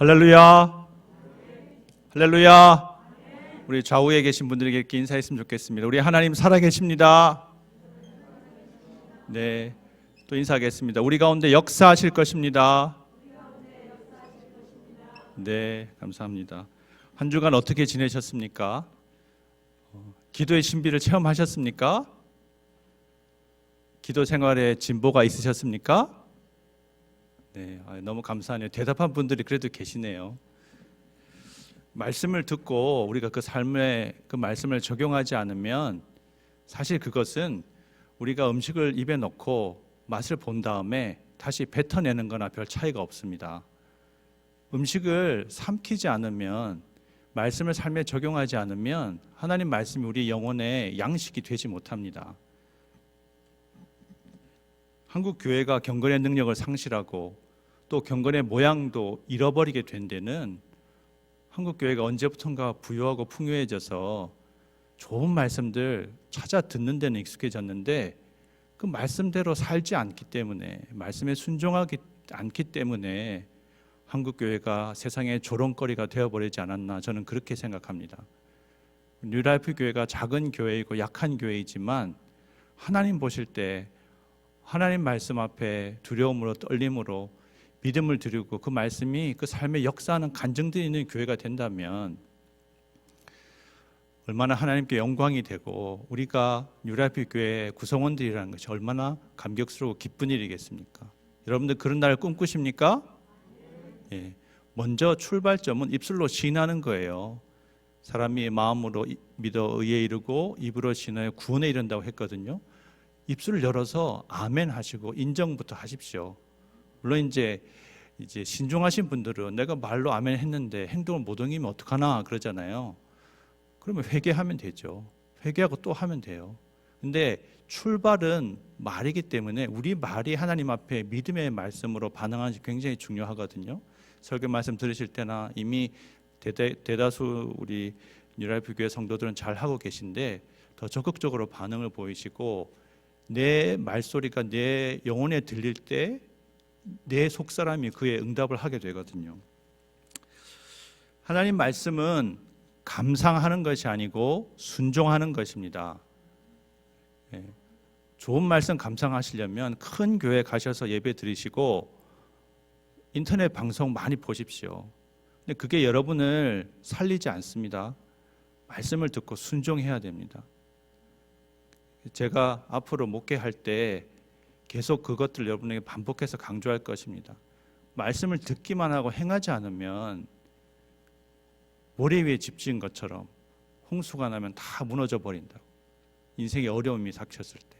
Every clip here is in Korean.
할렐루야. 할렐루야. 우리 좌우에 계신 분들에게 이렇게 인사했으면 좋겠습니다. 우리 하나님 살아계십니다. 네, 또 인사하겠습니다. 우리 가운데 역사하실 것입니다. 네, 감사합니다. 한 주간 어떻게 지내셨습니까? 기도의 신비를 체험하셨습니까? 기도 생활에 진보가 있으셨습니까? 네, 너무 감사하네요. 대답한 분들이 그래도 계시네요. 말씀을 듣고 우리가 그 삶에 그 말씀을 적용하지 않으면 사실 그것은 우리가 음식을 입에 넣고 맛을 본 다음에 다시 뱉어내는 거나 별 차이가 없습니다. 음식을 삼키지 않으면, 말씀을 삶에 적용하지 않으면 하나님 말씀이 우리 영혼의 양식이 되지 못합니다. 한국 교회가 경건의 능력을 상실하고 또 경건의 모양도 잃어버리게 된 데는 한국 교회가 언제부턴가 부유하고 풍요해져서 좋은 말씀들 찾아 듣는 데는 익숙해졌는데 그 말씀대로 살지 않기 때문에, 말씀에 순종하지 않기 때문에 한국 교회가 세상의 조롱거리가 되어버리지 않았나, 저는 그렇게 생각합니다. 뉴라이프 교회가 작은 교회이고 약한 교회이지만 하나님 보실 때 하나님 말씀 앞에 두려움으로 떨림으로 믿음을 드리고 그 말씀이 그 삶에 역사하는 간증들이 있는 교회가 된다면 얼마나 하나님께 영광이 되고 우리가 뉴라이프 교회의 구성원들이라는 것이 얼마나 감격스러워 기쁜 일이겠습니까? 여러분들 그런 날을 꿈꾸십니까? 예. 먼저 출발점은 입술로 시인하는 거예요. 사람이 마음으로 믿어 의에 이르고 입으로 신하여 구원에 이른다고 했거든요. 입술을 열어서 아멘 하시고 인정부터 하십시오. 물론 이제 신중하신 분들은 내가 말로 아멘 했는데 행동을 못 옮기면 어떡하나 그러잖아요. 그러면 회개하면 되죠. 회개하고 또 하면 돼요. 근데 출발은 말이기 때문에 우리 말이 하나님 앞에 믿음의 말씀으로 반응하는 것이 굉장히 중요하거든요. 설교 말씀 들으실 때나 이미 대다수 우리 뉴라이프 교회 성도들은 잘 하고 계신데 더 적극적으로 반응을 보이시고 내 말소리가 내 영혼에 들릴 때 내 속사람이 그의 응답을 하게 되거든요. 하나님 말씀은 감상하는 것이 아니고 순종하는 것입니다. 좋은 말씀 감상하시려면 큰 교회 가셔서 예배 드리시고 인터넷 방송 많이 보십시오. 근데 그게 여러분을 살리지 않습니다. 말씀을 듣고 순종해야 됩니다. 제가 앞으로 목회할 때 계속 그것들 여러분에게 반복해서 강조할 것입니다. 말씀을 듣기만 하고 행하지 않으면 모래 위에 집 지은 것처럼 홍수가 나면 다 무너져 버린다고. 인생의 어려움이 닥쳤을 때.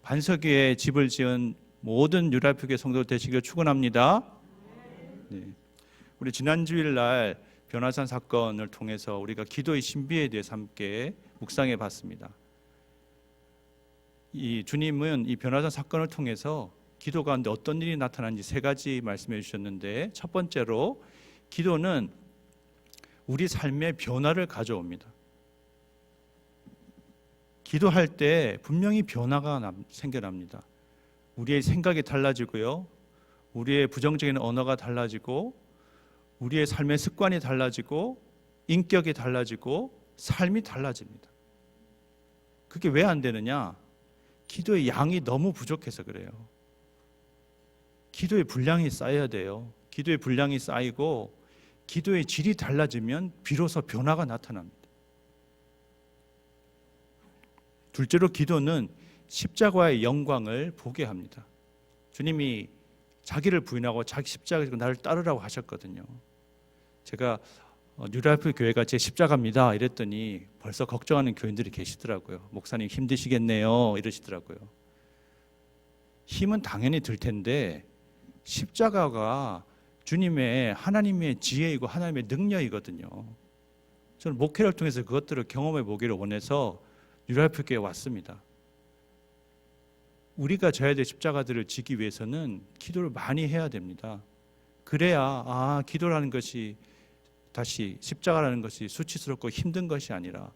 반석 위에 집을 지은 모든 뉴라이프 교회 성도 되시길 축원합니다. 네. 우리 지난 주일 날 변화산 사건을 통해서 우리가 기도의 신비에 대해서 함께 묵상해 봤습니다. 이 주님은 이 변화산 사건을 통해서 기도 가운데 어떤 일이 나타나는지 세 가지 말씀해 주셨는데, 첫 번째로 기도는 우리 삶의 변화를 가져옵니다. 기도할 때 분명히 변화가 생겨납니다. 우리의 생각이 달라지고요, 우리의 부정적인 언어가 달라지고, 우리의 삶의 습관이 달라지고, 인격이 달라지고, 삶이 달라집니다. 그게 왜 안 되느냐? 기도의 양이 너무 부족해서 그래요. 기도의 분량이 쌓여야 돼요. 기도의 분량이 쌓이고 기도의 질이 달라지면 비로소 변화가 나타납니다. 둘째로 기도는 십자가의 영광을 보게 합니다. 주님이 자기를 부인하고 자기 십자가를 지고 나를 따르라고 하셨거든요. 제가 뉴라이프 교회가 제 십자가입니다 이랬더니 벌써 걱정하는 교인들이 계시더라고요. 목사님 힘드시겠네요 이러시더라고요. 힘은 당연히 들 텐데 십자가가 주님의, 하나님의 지혜이고 하나님의 능력이거든요. 저는 목회를 통해서 그것들을 경험해 보기를 원해서 뉴라이프 교회에 왔습니다. 우리가 져야 될 십자가들을 지기 위해서는 기도를 많이 해야 됩니다. 그래야 기도라는 것이, 다시 십자가라는 것이 수치스럽고 힘든 것이 아니라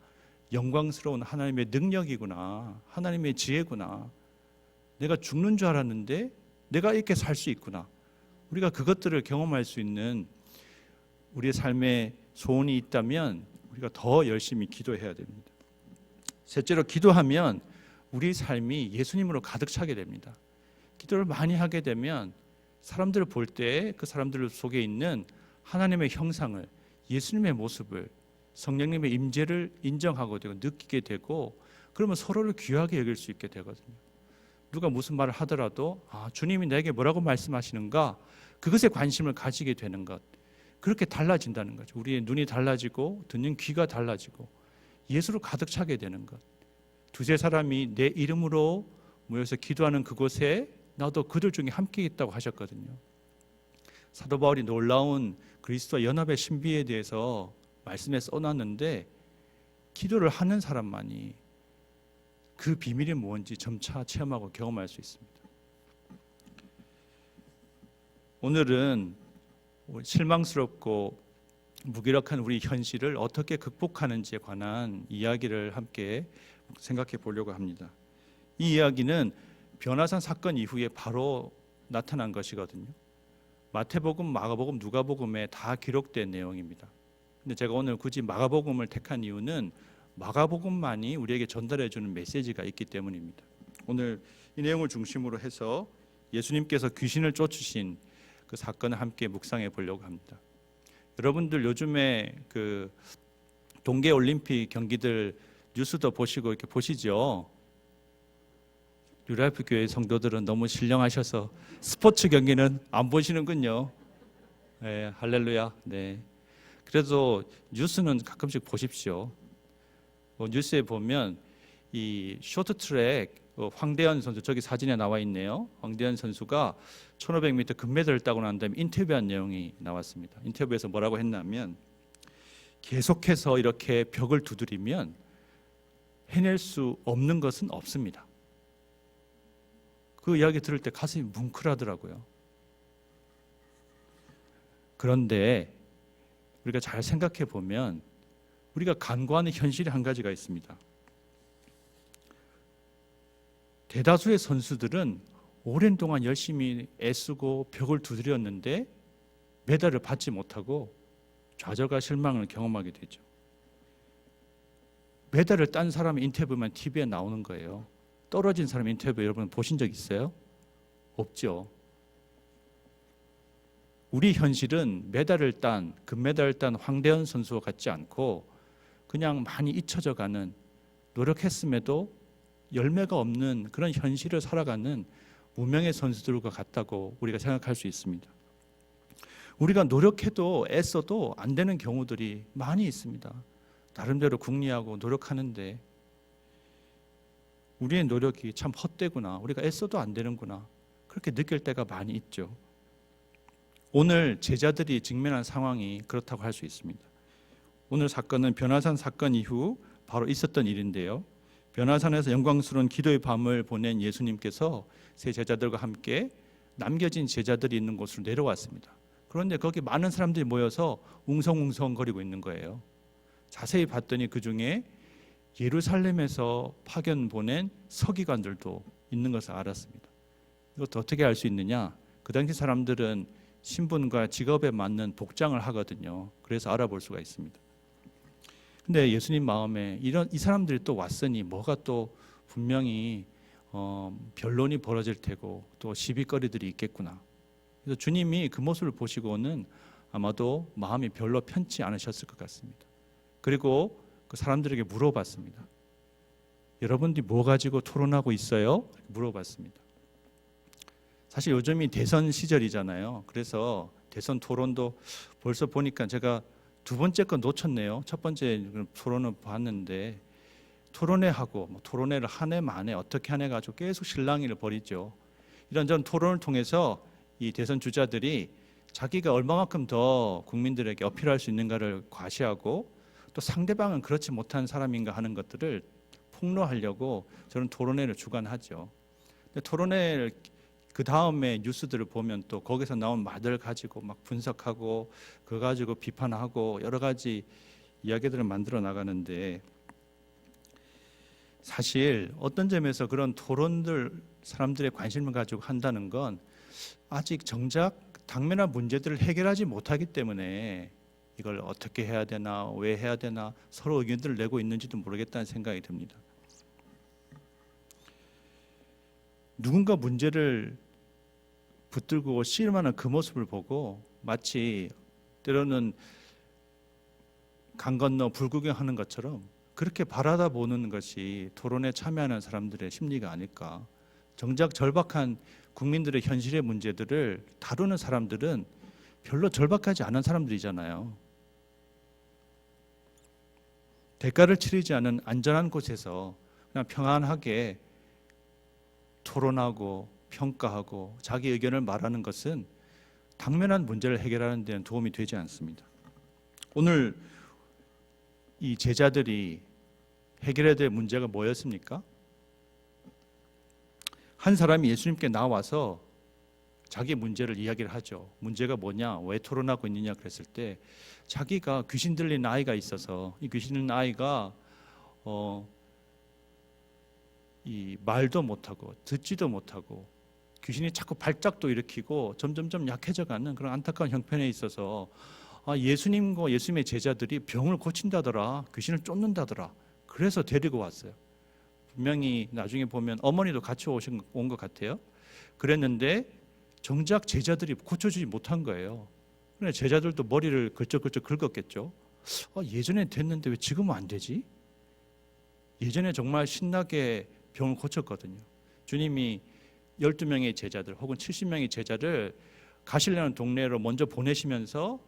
영광스러운 하나님의 능력이구나, 하나님의 지혜구나, 내가 죽는 줄 알았는데 내가 이렇게 살 수 있구나, 우리가 그것들을 경험할 수 있는 우리의 삶에 소원이 있다면 우리가 더 열심히 기도해야 됩니다. 셋째로, 기도하면 우리 삶이 예수님으로 가득 차게 됩니다. 기도를 많이 하게 되면 사람들을 볼 때 그 사람들 속에 있는 하나님의 형상을, 예수님의 모습을, 성령님의 임재를 인정하고 되고 느끼게 되고, 그러면 서로를 귀하게 여길 수 있게 되거든요. 누가 무슨 말을 하더라도 주님이 내게 뭐라고 말씀하시는가, 그것에 관심을 가지게 되는 것, 그렇게 달라진다는 거죠. 우리의 눈이 달라지고 듣는 귀가 달라지고 예수로 가득 차게 되는 것. 두세 사람이 내 이름으로 모여서 기도하는 그곳에 나도 그들 중에 함께 있다고 하셨거든요. 사도 바울이 놀라운 그리스도와 연합의 신비에 대해서 말씀에 써놨는데, 기도를 하는 사람만이 그 비밀이 뭔지 점차 체험하고 경험할 수 있습니다. 오늘은 실망스럽고 무기력한 우리 현실을 어떻게 극복하는지에 관한 이야기를 함께 생각해 보려고 합니다. 이 이야기는 변화산 사건 이후에 바로 나타난 것이거든요. 마태복음, 마가복음, 누가복음에 다 기록된 내용입니다. 근데 제가 오늘 굳이 마가복음을 택한 이유는 마가복음만이 우리에게 전달해 주는 메시지가 있기 때문입니다. 오늘 이 내용을 중심으로 해서 예수님께서 귀신을 쫓으신 그 사건을 함께 묵상해 보려고 합니다. 여러분들 요즘에 그 동계올림픽 경기들 뉴스도 보시고 이렇게 보시죠. 뉴라이프 교회 성도들은 너무 신령하셔서 스포츠 경기는 안 보시는군요. 네, 할렐루야. 네. 그래도 뉴스는 가끔씩 보십시오. 뉴스에 보면 이 쇼트트랙 황대현 선수, 저기 사진에 나와 있네요. 황대현 선수가 1500m 금메달을 따고 난 다음에 인터뷰한 내용이 나왔습니다. 인터뷰에서 뭐라고 했냐면, 계속해서 이렇게 벽을 두드리면 해낼 수 없는 것은 없습니다. 그 이야기 들을 때 가슴이 뭉클하더라고요. 그런데 우리가 잘 생각해 보면 우리가 간과하는 현실이 한 가지가 있습니다. 대다수의 선수들은 오랜 동안 열심히 애쓰고 벽을 두드렸는데 메달을 받지 못하고 좌절과 실망을 경험하게 되죠. 메달을 딴 사람 인터뷰만 TV에 나오는 거예요. 떨어진 사람 인터뷰 여러분 보신 적 있어요? 없죠. 우리 현실은 메달을 딴, 금메달을 딴 황대현 선수와 같지 않고 그냥 많이 잊혀져 가는, 노력했음에도 열매가 없는 그런 현실을 살아가는 무명의 선수들과 같다고 우리가 생각할 수 있습니다. 우리가 노력해도 애써도 안 되는 경우들이 많이 있습니다. 나름대로 궁리하고 노력하는데 우리의 노력이 참 헛되구나, 우리가 애써도 안 되는구나, 그렇게 느낄 때가 많이 있죠. 오늘 제자들이 직면한 상황이 그렇다고 할 수 있습니다. 오늘 사건은 변화산 사건 이후 바로 있었던 일인데요. 변화산에서 영광스러운 기도의 밤을 보낸 예수님께서 세 제자들과 함께 남겨진 제자들이 있는 곳으로 내려왔습니다. 그런데 거기 많은 사람들이 모여서 웅성웅성거리고 있는 거예요. 자세히 봤더니 그 중에 예루살렘에서 파견 보낸 서기관들도 있는 것을 알았습니다. 이것도 어떻게 알 수 있느냐? 그 당시 사람들은 신분과 직업에 맞는 복장을 하거든요. 그래서 알아볼 수가 있습니다. 근데 예수님 마음에 이 사람들이 또 왔으니 뭐가 또 분명히 변론이 벌어질 테고 또 시비거리들이 있겠구나. 그래서 주님이 그 모습을 보시고는 아마도 마음이 별로 편치 않으셨을 것 같습니다. 그리고 그 사람들에게 물어봤습니다. 여러분들이 뭐 가지고 토론하고 있어요? 물어봤습니다. 사실 요즘이 대선 시절이잖아요. 그래서 대선 토론도 벌써 보니까 제가 두 번째 건 놓쳤네요. 첫 번째 토론을 봤는데 토론회하고 토론회를 한 해 만에 어떻게 한 해 가지고 계속 실랑이를 벌이죠. 이런저런 토론을 통해서 이 대선 주자들이 자기가 얼마만큼 더 국민들에게 어필할 수 있는가를 과시하고 또 상대방은 그렇지 못한 사람인가 하는 것들을 폭로하려고 저는 토론회를 주관하죠. 근데 토론회를 그 다음에 뉴스들을 보면 또 거기서 나온 말들 가지고 막 분석하고 그거 가지고 비판하고 여러 가지 이야기들을 만들어 나가는데, 사실 어떤 점에서 그런 토론들 사람들의 관심을 가지고 한다는 건 아직 정작 당면한 문제들을 해결하지 못하기 때문에 이걸 어떻게 해야 되나, 왜 해야 되나 서로 의견들을 내고 있는지도 모르겠다는 생각이 듭니다. 누군가 문제를 붙들고 씨름하는 그 모습을 보고 마치 때로는 강 건너 불구경하는 것처럼 그렇게 바라다 보는 것이 토론에 참여하는 사람들의 심리가 아닐까. 정작 절박한 국민들의 현실의 문제들을 다루는 사람들은 별로 절박하지 않은 사람들이잖아요. 대가를 치르지 않은 안전한 곳에서 그냥 평안하게 토론하고 평가하고 자기 의견을 말하는 것은 당면한 문제를 해결하는 데는 도움이 되지 않습니다. 오늘 이 제자들이 해결해야 될 문제가 뭐였습니까? 한 사람이 예수님께 나와서 자기 문제를 이야기를 하죠. 문제가 뭐냐? 왜 토론하고 있느냐? 그랬을 때 자기가 귀신 들린 아이가 있어서 이 귀신 들린 아이가 이 말도 못하고 듣지도 못하고 귀신이 자꾸 발작도 일으키고 점점점 약해져가는 그런 안타까운 형편에 있어서 예수님과 예수님의 제자들이 병을 고친다더라, 귀신을 쫓는다더라. 그래서 데리고 왔어요. 분명히 나중에 보면 어머니도 같이 온 것 같아요. 그랬는데 정작 제자들이 고쳐주지 못한 거예요. 그런데 제자들도 머리를 걸쩍걸쩍 긁었겠죠. 예전에 됐는데 왜 지금은 안 되지? 예전에 정말 신나게 병을 고쳤거든요. 주님이 12명의 제자들 혹은 70명의 제자를 가시려는 동네로 먼저 보내시면서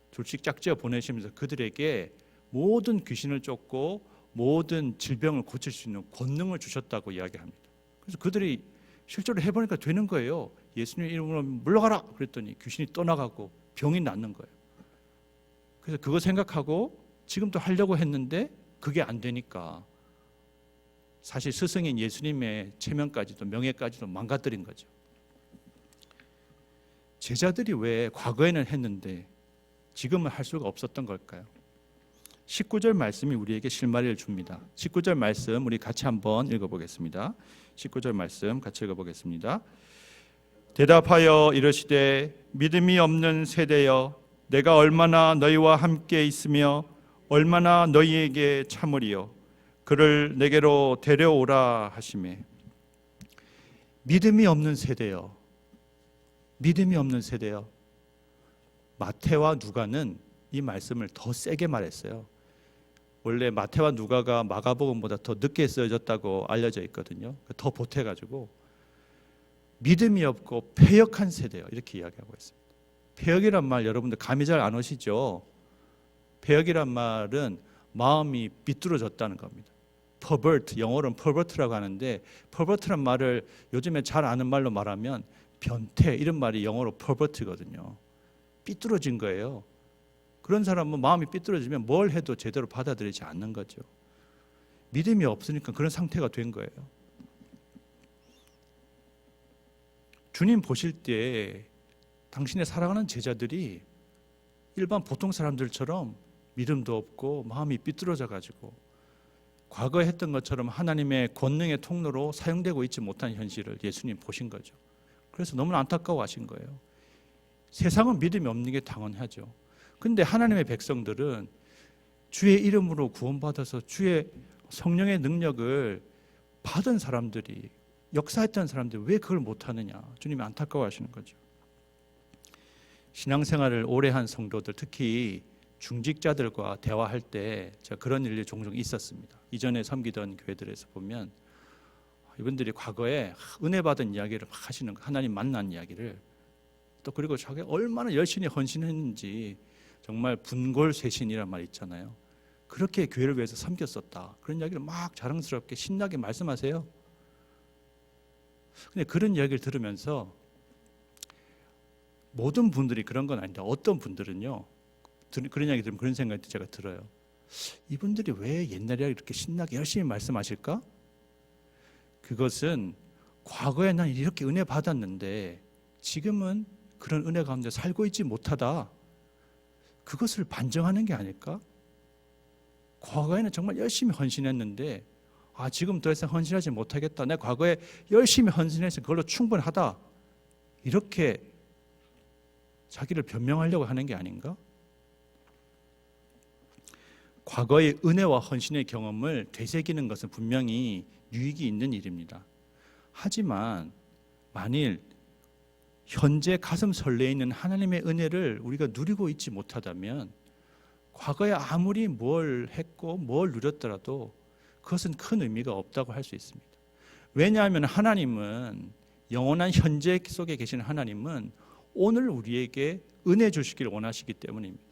둘씩 짝지어 보내시면서 그들에게 모든 귀신을 쫓고 모든 질병을 고칠 수 있는 권능을 주셨다고 이야기합니다. 그래서 그들이 실제로 해보니까 되는 거예요. 예수님 이름으로 물러가라 그랬더니 귀신이 떠나가고 병이 낫는 거예요. 그래서 그거 생각하고 지금도 하려고 했는데 그게 안 되니까 사실 스승인 예수님의 체면까지도 명예까지도 망가뜨린 거죠. 제자들이 왜 과거에는 했는데 지금은 할 수가 없었던 걸까요? 19절 말씀이 우리에게 실마리를 줍니다. 19절 말씀 우리 같이 한번 읽어보겠습니다. 19절 말씀 같이 읽어보겠습니다. 대답하여 이르시되 믿음이 없는 세대여 내가 얼마나 너희와 함께 있으며 얼마나 너희에게 참으리요 그를 내게로 데려오라 하시매. 믿음이 없는 세대여, 믿음이 없는 세대여. 마태와 누가는 이 말씀을 더 세게 말했어요. 원래 마태와 누가가 마가복음보다 더 늦게 쓰여졌다고 알려져 있거든요. 더 보태가지고 믿음이 없고 패역한 세대요 이렇게 이야기하고 있습니다. 패역이란 말 여러분들 감이 잘 안 오시죠? 패역이란 말은 마음이 비뚤어졌다는 겁니다. pervert, 영어로는 pervert라고 하는데 pervert란 말을 요즘에 잘 아는 말로 말하면 변태 이런 말이 영어로 pervert거든요. 삐뚤어진 거예요. 그런 사람은 마음이 삐뚤어지면 뭘 해도 제대로 받아들이지 않는 거죠. 믿음이 없으니까 그런 상태가 된 거예요. 주님 보실 때 당신의 사랑하는 제자들이 일반 보통 사람들처럼 믿음도 없고 마음이 삐뚤어져 가지고 과거에 했던 것처럼 하나님의 권능의 통로로 사용되고 있지 못한 현실을 예수님 보신 거죠. 그래서 너무 안타까워하신 거예요. 세상은 믿음이 없는 게 당연하죠. 근데 하나님의 백성들은 주의 이름으로 구원받아서 주의 성령의 능력을 받은 사람들이 역사했던 사람들이 왜 그걸 못하느냐 주님이 안타까워하시는 거죠. 신앙생활을 오래 한 성도들 특히 중직자들과 대화할 때 제가 그런 일이 종종 있었습니다. 이전에 섬기던 교회들에서 보면 이분들이 과거에 은혜 받은 이야기를 막 하시는 거, 하나님 만난 이야기를 또 그리고 자기가 얼마나 열심히 헌신했는지 정말 분골쇄신이란 말 있잖아요. 그렇게 교회를 위해서 섬겼었다. 그런 이야기를 막 자랑스럽게 신나게 말씀하세요. 근데 그런 이야기를 들으면서 모든 분들이 그런 건 아닌데 어떤 분들은요. 그런 이야기 들으면 그런 생각이 제가 들어요. 이분들이 왜 옛날에 이렇게 신나게 열심히 말씀하실까? 그것은 과거에 난 이렇게 은혜 받았는데 지금은 그런 은혜 가운데 살고 있지 못하다. 그것을 반증하는 게 아닐까? 과거에는 정말 열심히 헌신했는데 지금 더 이상 헌신하지 못하겠다. 내가 과거에 열심히 헌신해서 그걸로 충분하다. 이렇게 자기를 변명하려고 하는 게 아닌가? 과거의 은혜와 헌신의 경험을 되새기는 것은 분명히 유익이 있는 일입니다. 하지만 만일 현재 가슴 설레이는 하나님의 은혜를 우리가 누리고 있지 못하다면 과거에 아무리 뭘 했고 뭘 누렸더라도 그것은 큰 의미가 없다고 할 수 있습니다. 왜냐하면 하나님은, 영원한 현재 속에 계신 하나님은 오늘 우리에게 은혜 주시기를 원하시기 때문입니다.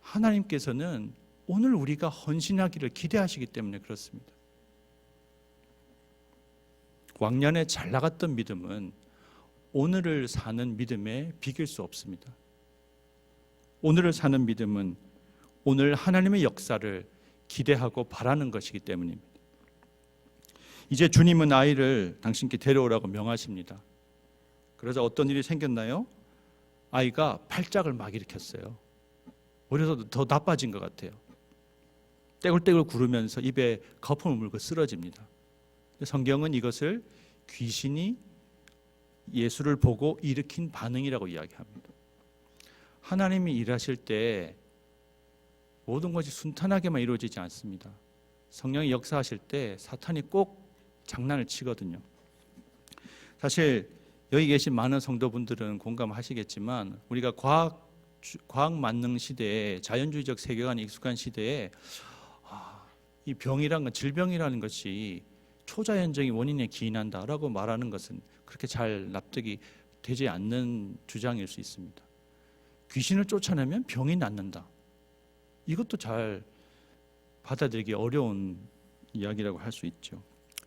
하나님께서는 오늘 우리가 헌신하기를 기대하시기 때문에 그렇습니다. 왕년에 잘 나갔던 믿음은 오늘을 사는 믿음에 비길 수 없습니다. 오늘을 사는 믿음은 오늘 하나님의 역사를 기대하고 바라는 것이기 때문입니다. 이제 주님은 아이를 당신께 데려오라고 명하십니다. 그러자 어떤 일이 생겼나요? 아이가 팔짝을 막 일으켰어요. 오히려 더 나빠진 것 같아요. 떼굴떼굴 구르면서 입에 거품을 물고 쓰러집니다. 성경은 이것을 귀신이 예수를 보고 일으킨 반응이라고 이야기합니다. 하나님이 일하실 때 모든 것이 순탄하게만 이루어지지 않습니다. 성령이 역사하실 때 사탄이 꼭 장난을 치거든요. 사실 여기 계신 많은 성도분들은 공감하시겠지만 우리가 과학 만능 시대에, 자연주의적 세계관에 익숙한 시대에 이 병이란 건, 질병이라는 것이 초자연적인 원인에 기인한다라고 말하는 것은 그렇게 잘 납득이 되지 않는 주장일 수 있습니다. 귀신을 쫓아내면 병이 낫는다. 이것도 잘 받아들이기 어려운 이야기라고 할 수 있죠.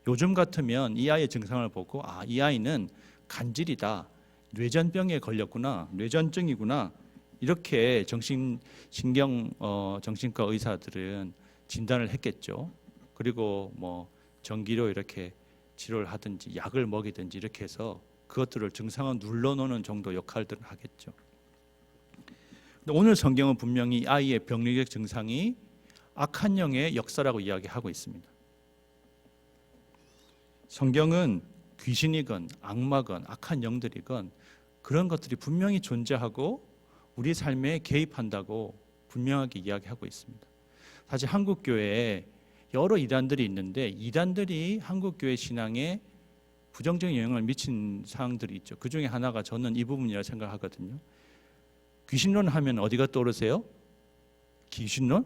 요즘 같으면 이 아이의 증상을 보고 이 아이는 간질이다, 뇌전병에 걸렸구나, 뇌전증이구나, 이렇게 정신과 의사들은 진단을 했겠죠. 그리고 전기로 이렇게 치료를 하든지 약을 먹이든지 이렇게 해서 그것들을 증상을 눌러놓는 정도 역할들을 하겠죠. 근데 오늘 성경은 분명히 아이의 병리적 증상이 악한 영의 역사라고 이야기하고 있습니다. 성경은 귀신이건 악마건 악한 영들이건 그런 것들이 분명히 존재하고 우리 삶에 개입한다고 분명하게 이야기하고 있습니다. 사실 한국교회에 여러 이단들이 있는데 이단들이 한국교회 신앙에 부정적인 영향을 미친 사항들이 있죠. 그 중에 하나가 저는 이 부분이라 생각하거든요. 귀신론 하면 어디가 떠오르세요? 귀신론?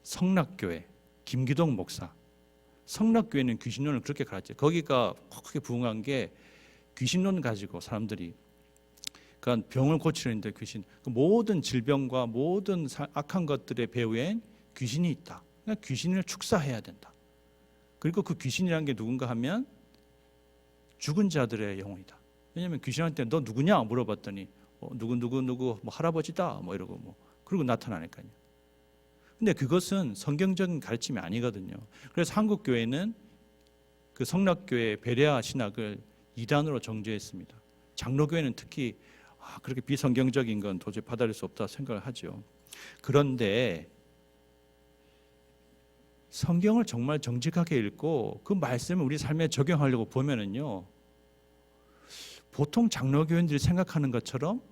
성락교회, 김기동 목사. 성락교회는 귀신론을 그렇게 가르쳤죠. 거기가 크게 부흥한 게 귀신론 가지고 사람들이, 그러니까 병을 고치는데 귀신, 모든 질병과 모든 악한 것들의 배후엔 귀신이 있다. 그러니까 귀신을 축사해야 된다. 그리고 그 귀신이라는 게 누군가 하면 죽은 자들의 영혼이다. 왜냐하면 귀신한테 너 누구냐 물어봤더니 누구 할아버지다 이러고 그리고 나타나니까요. 근데 그것은 성경적인 가르침이 아니거든요. 그래서 한국 교회는 그 성락교회 베레아 신학을 이단으로 정죄했습니다. 장로교회는 특히 그렇게 비성경적인 건 도저히 받아들일 수 없다 생각을 하죠. 그런데 성경을 정말 정직하게 읽고 그 말씀을 우리 삶에 적용하려고 보면은요, 보통 장로교인들이 생각하는 것처럼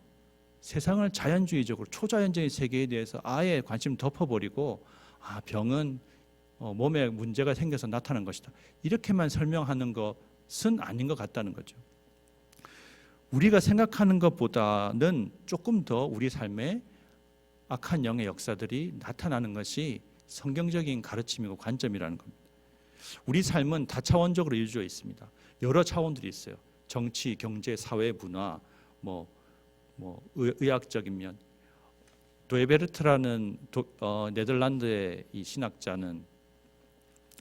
세상을 자연주의적으로 초자연적인 세계에 대해서 아예 관심을 덮어버리고 병은 몸에 문제가 생겨서 나타난 것이다, 이렇게만 설명하는 것은 아닌 것 같다는 거죠. 우리가 생각하는 것보다는 조금 더 우리 삶에 악한 영의 역사들이 나타나는 것이 성경적인 가르침이고 관점이라는 겁니다. 우리 삶은 다차원적으로 이루어져 있습니다. 여러 차원들이 있어요. 정치, 경제, 사회, 문화, 의학적인 면. 도에베르트라는 네덜란드의 이 신학자는,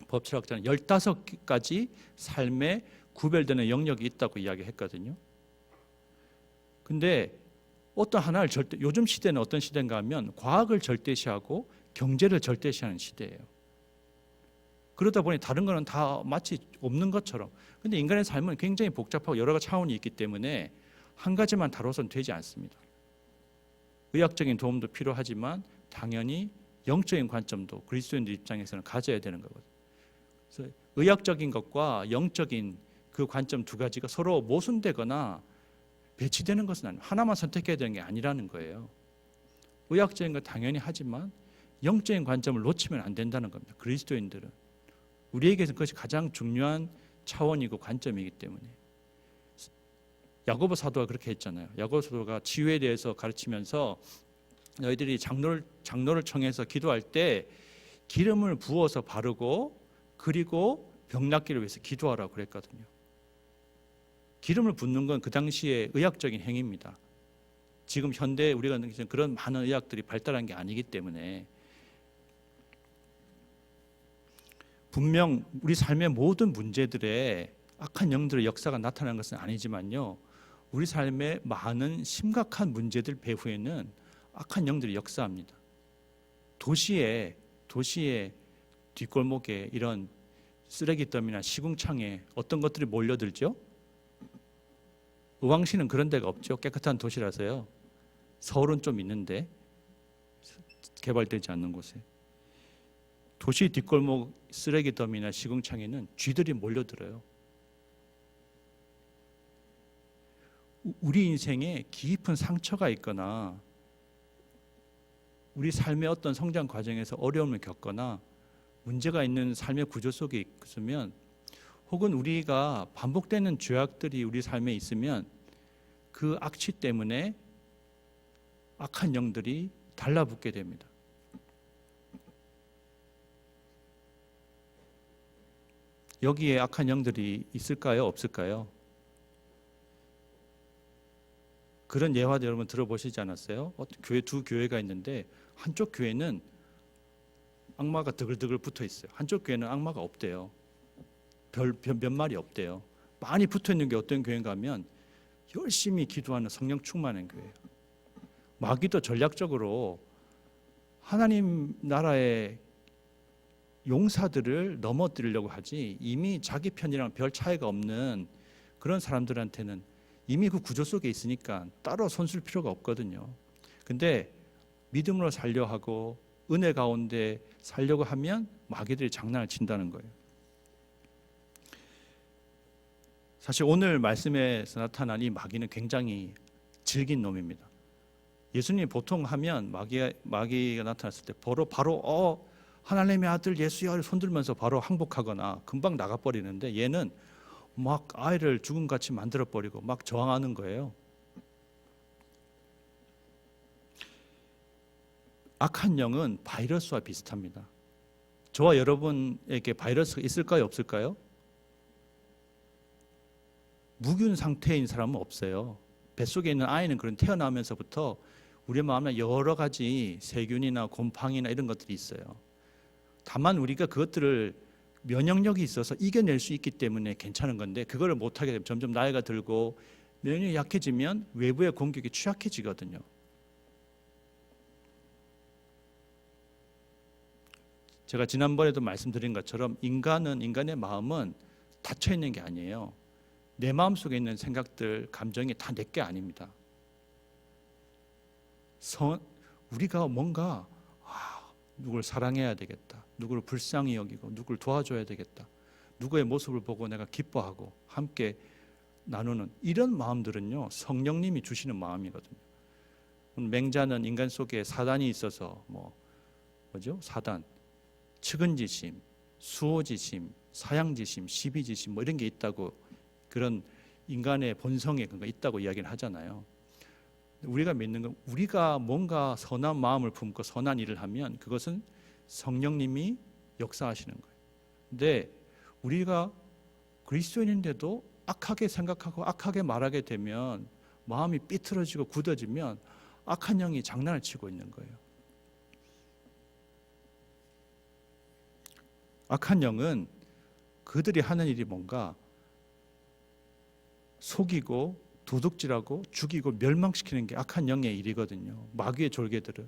법철학자는 15가지 삶에 구별되는 영역이 있다고 이야기했거든요. 근데 어떤 하나를 요즘 시대는 어떤 시대인가 하면 과학을 절대시하고 경제를 절대시하는 시대예요. 그러다 보니 다른 거는 다 마치 없는 것처럼. 근데 인간의 삶은 굉장히 복잡하고 여러 차원이 있기 때문에 한 가지만 다뤄서는 되지 않습니다. 의학적인 도움도 필요하지만 당연히 영적인 관점도 그리스도인들 입장에서는 가져야 되는 거거든요. 그래서 의학적인 것과 영적인 그 관점 두 가지가 서로 모순되거나 배치되는 것은 아니에요. 하나만 선택해야 되는 게 아니라는 거예요. 의학적인 거 당연히 하지만 영적인 관점을 놓치면 안 된다는 겁니다. 그리스도인들은 우리에게서 그것이 가장 중요한 차원이고 관점이기 때문에. 야고보 사도가 그렇게 했잖아요. 야고보 사도가 치유에 대해서 가르치면서 너희들이 장로를 청해서 기도할 때 기름을 부어서 바르고 그리고 병 낫기를 위해서 기도하라고 그랬거든요. 기름을 붓는 건 그 당시에 의학적인 행위입니다. 지금 현대 우리가 느끼는 그런 많은 의학들이 발달한 게 아니기 때문에 분명 우리 삶의 모든 문제들에 악한 영들의 역사가 나타나는 것은 아니지만요. 우리 삶의 많은 심각한 문제들 배후에는 악한 영들이 역사합니다. 도시의 뒷골목에 이런 쓰레기더미나 시궁창에 어떤 것들이 몰려들죠? 의왕시는 그런 데가 없죠. 깨끗한 도시라서요. 서울은 좀 있는데 개발되지 않는 곳에. 도시 뒷골목 쓰레기더미나 시궁창에는 쥐들이 몰려들어요. 우리 인생에 깊은 상처가 있거나 우리 삶의 어떤 성장 과정에서 어려움을 겪거나 문제가 있는 삶의 구조 속에 있으면 혹은 우리가 반복되는 죄악들이 우리 삶에 있으면 그 악취 때문에 악한 영들이 달라붙게 됩니다. 여기에 악한 영들이 있을까요? 없을까요? 그런 예화들 여러분 들어보시지 않았어요? 두 교회가 있는데 한쪽 교회는 악마가 드글드글 붙어 있어요. 한쪽 교회는 악마가 없대요. 몇 마리 없대요. 많이 붙어 있는 게 어떤 교회인가 하면 열심히 기도하는 성령 충만한 교회예요. 마귀도 전략적으로 하나님 나라의 용사들을 넘어뜨리려고 하지 이미 자기 편이랑 별 차이가 없는 그런 사람들한테는 이미 그 구조 속에 있으니까 따로 손쓸 필요가 없거든요. 근데 믿음으로 살려 하고 은혜 가운데 살려고 하면 마귀들이 장난을 친다는 거예요. 사실 오늘 말씀에서 나타난 이 마귀는 굉장히 질긴 놈입니다. 예수님이 보통 하면 마귀가 나타났을 때 바로 하나님의 아들 예수여 손들면서 바로 항복하거나 금방 나가버리는데 얘는 막 아이를 죽음같이 만들어버리고 막 저항하는 거예요. 악한 영은 바이러스와 비슷합니다. 저와 여러분에게 바이러스가 있을까요? 없을까요? 무균 상태인 사람은 없어요. 뱃속에 있는 아이는 그런 태어나면서부터 우리 마음에 여러 가지 세균이나 곰팡이나 이런 것들이 있어요. 다만 우리가 그것들을 면역력이 있어서 이겨낼 수 있기 때문에 괜찮은 건데 그거를 못하게 되면 점점 나이가 들고 면역력이 약해지면 외부의 공격이 취약해지거든요. 제가 지난번에도 말씀드린 것처럼 인간의 마음은 닫혀 있는 게 아니에요. 내 마음속에 있는 생각들, 감정이 다 내 게 아닙니다. 우리가 뭔가 누구를 사랑해야 되겠다. 누구를 불쌍히 여기고 누구를 도와줘야 되겠다. 누구의 모습을 보고 내가 기뻐하고 함께 나누는 이런 마음들은요. 성령님이 주시는 마음이거든요. 맹자는 인간 속에 사단이 있어서 사단, 측은지심, 수호지심, 사양지심, 시비지심 이런 게 있다고 그런 인간의 본성에 그런 거 있다고 이야기를 하잖아요. 우리가 믿는 건 우리가 뭔가 선한 마음을 품고 선한 일을 하면 그것은 성령님이 역사하시는 거예요. 근데 우리가 그리스도인인데도 악하게 생각하고 악하게 말하게 되면 마음이 삐뚤어지고 굳어지면 악한 영이 장난을 치고 있는 거예요. 악한 영은 그들이 하는 일이 뭔가 속이고 도둑질하고 죽이고 멸망시키는 게 악한 영의 일이거든요. 마귀의 졸개들은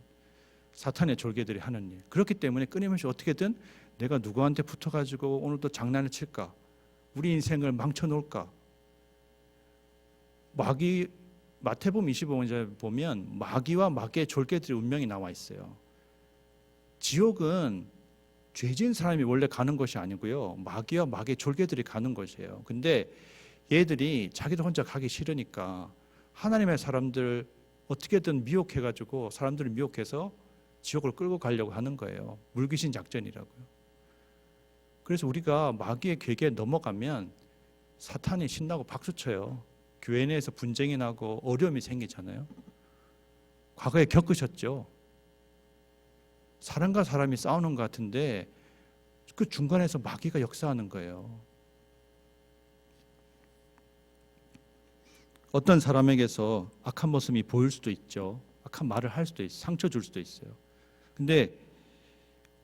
사탄의 졸개들이 하는 일. 그렇기 때문에 끊임없이 어떻게든 내가 누구한테 붙어가지고 오늘도 장난을 칠까? 우리 인생을 망쳐놓을까? 마태복음 25장에 보면 마귀와 마귀의 졸개들의 운명이 나와 있어요. 지옥은 죄진 사람이 원래 가는 것이 아니고요. 마귀와 마귀의 졸개들이 가는 것이에요. 근데 얘들이 자기도 혼자 가기 싫으니까 하나님의 사람들 어떻게든 미혹해가지고 사람들을 미혹해서 지옥을 끌고 가려고 하는 거예요. 물귀신 작전이라고요. 그래서 우리가 마귀의 괴계에 넘어가면 사탄이 신나고 박수쳐요. 교회 내에서 분쟁이 나고 어려움이 생기잖아요. 과거에 겪으셨죠? 사람과 사람이 싸우는 것 같은데 그 중간에서 마귀가 역사하는 거예요. 어떤 사람에게서 악한 모습이 보일 수도 있죠. 악한 말을 할 수도 있어요. 상처 줄 수도 있어요. 근데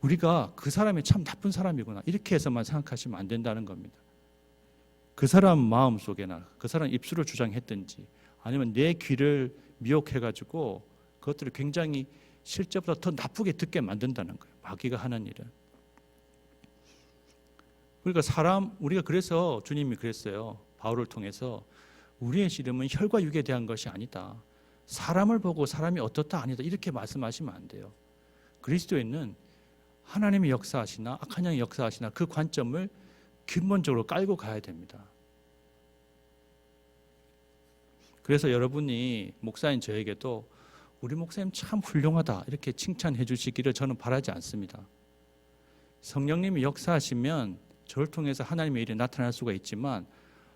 우리가 그 사람이 참 나쁜 사람이구나 이렇게 해서만 생각하시면 안 된다는 겁니다. 그 사람 마음속에나 그 사람 입술을 주장했든지 아니면 내 귀를 미혹해가지고 그것들을 굉장히 실제보다 더 나쁘게 듣게 만든다는 거예요. 마귀가 하는 일은. 그러니까 우리가 그래서 주님이 그랬어요. 바울을 통해서 우리의 씨름은 혈과 육에 대한 것이 아니다. 사람을 보고 사람이 어떻다 아니다 이렇게 말씀하시면 안 돼요. 그리스도인은 하나님이 역사하시나 악한 영이 역사하시나 그 관점을 근본적으로 깔고 가야 됩니다. 그래서 여러분이 목사인 저에게도 우리 목사님 참 훌륭하다 이렇게 칭찬해 주시기를 저는 바라지 않습니다. 성령님이 역사하시면 저를 통해서 하나님의 일이 나타날 수가 있지만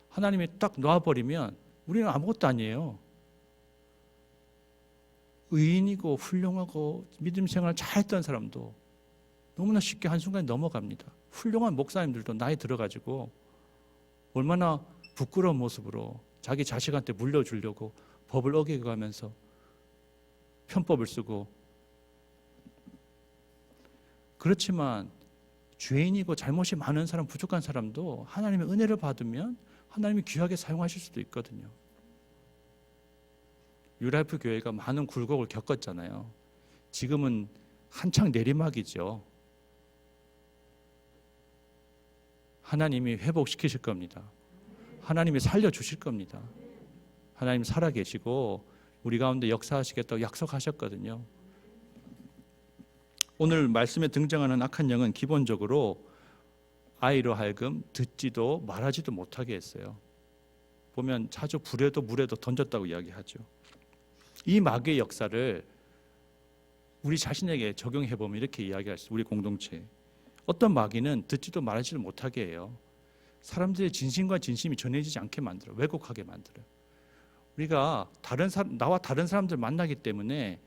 하나님이 딱 놔버리면 우리는 아무것도 아니에요. 의인이고 훌륭하고 믿음 생활 잘했던 사람도 너무나 쉽게 한순간에 넘어갑니다. 훌륭한 목사님들도 나이 들어가지고 얼마나 부끄러운 모습으로 자기 자식한테 물려주려고 법을 어겨가면서 편법을 쓰고, 그렇지만 죄인이고 잘못이 많은 사람, 부족한 사람도 하나님의 은혜를 받으면 하나님이 귀하게 사용하실 수도 있거든요. 뉴라이프 교회가 많은 굴곡을 겪었잖아요. 지금은 한창 내리막이죠. 하나님이 회복시키실 겁니다. 하나님이 살려주실 겁니다. 하나님 살아계시고 우리 가운데 역사하시겠다고 약속하셨거든요. 오늘 말씀에 등장하는 악한 영은 기본적으로 아이로 하여금 듣지도 말하지도 못하게 했어요. 보면 자주 불에도 물에도 던졌다고 이야기하죠. 이 마귀의 역사를 우리 자신에게 적용해보면 이렇게 이야기할 수 있어요. 우리 공동체. 어떤 마귀는 듣지도 말하지도 못하게 해요. 사람들의 진심과 진심이 전해지지 않게 만들어요. 왜곡하게 만들어요. 우리가 나와 다른 사람들 만나기 때문에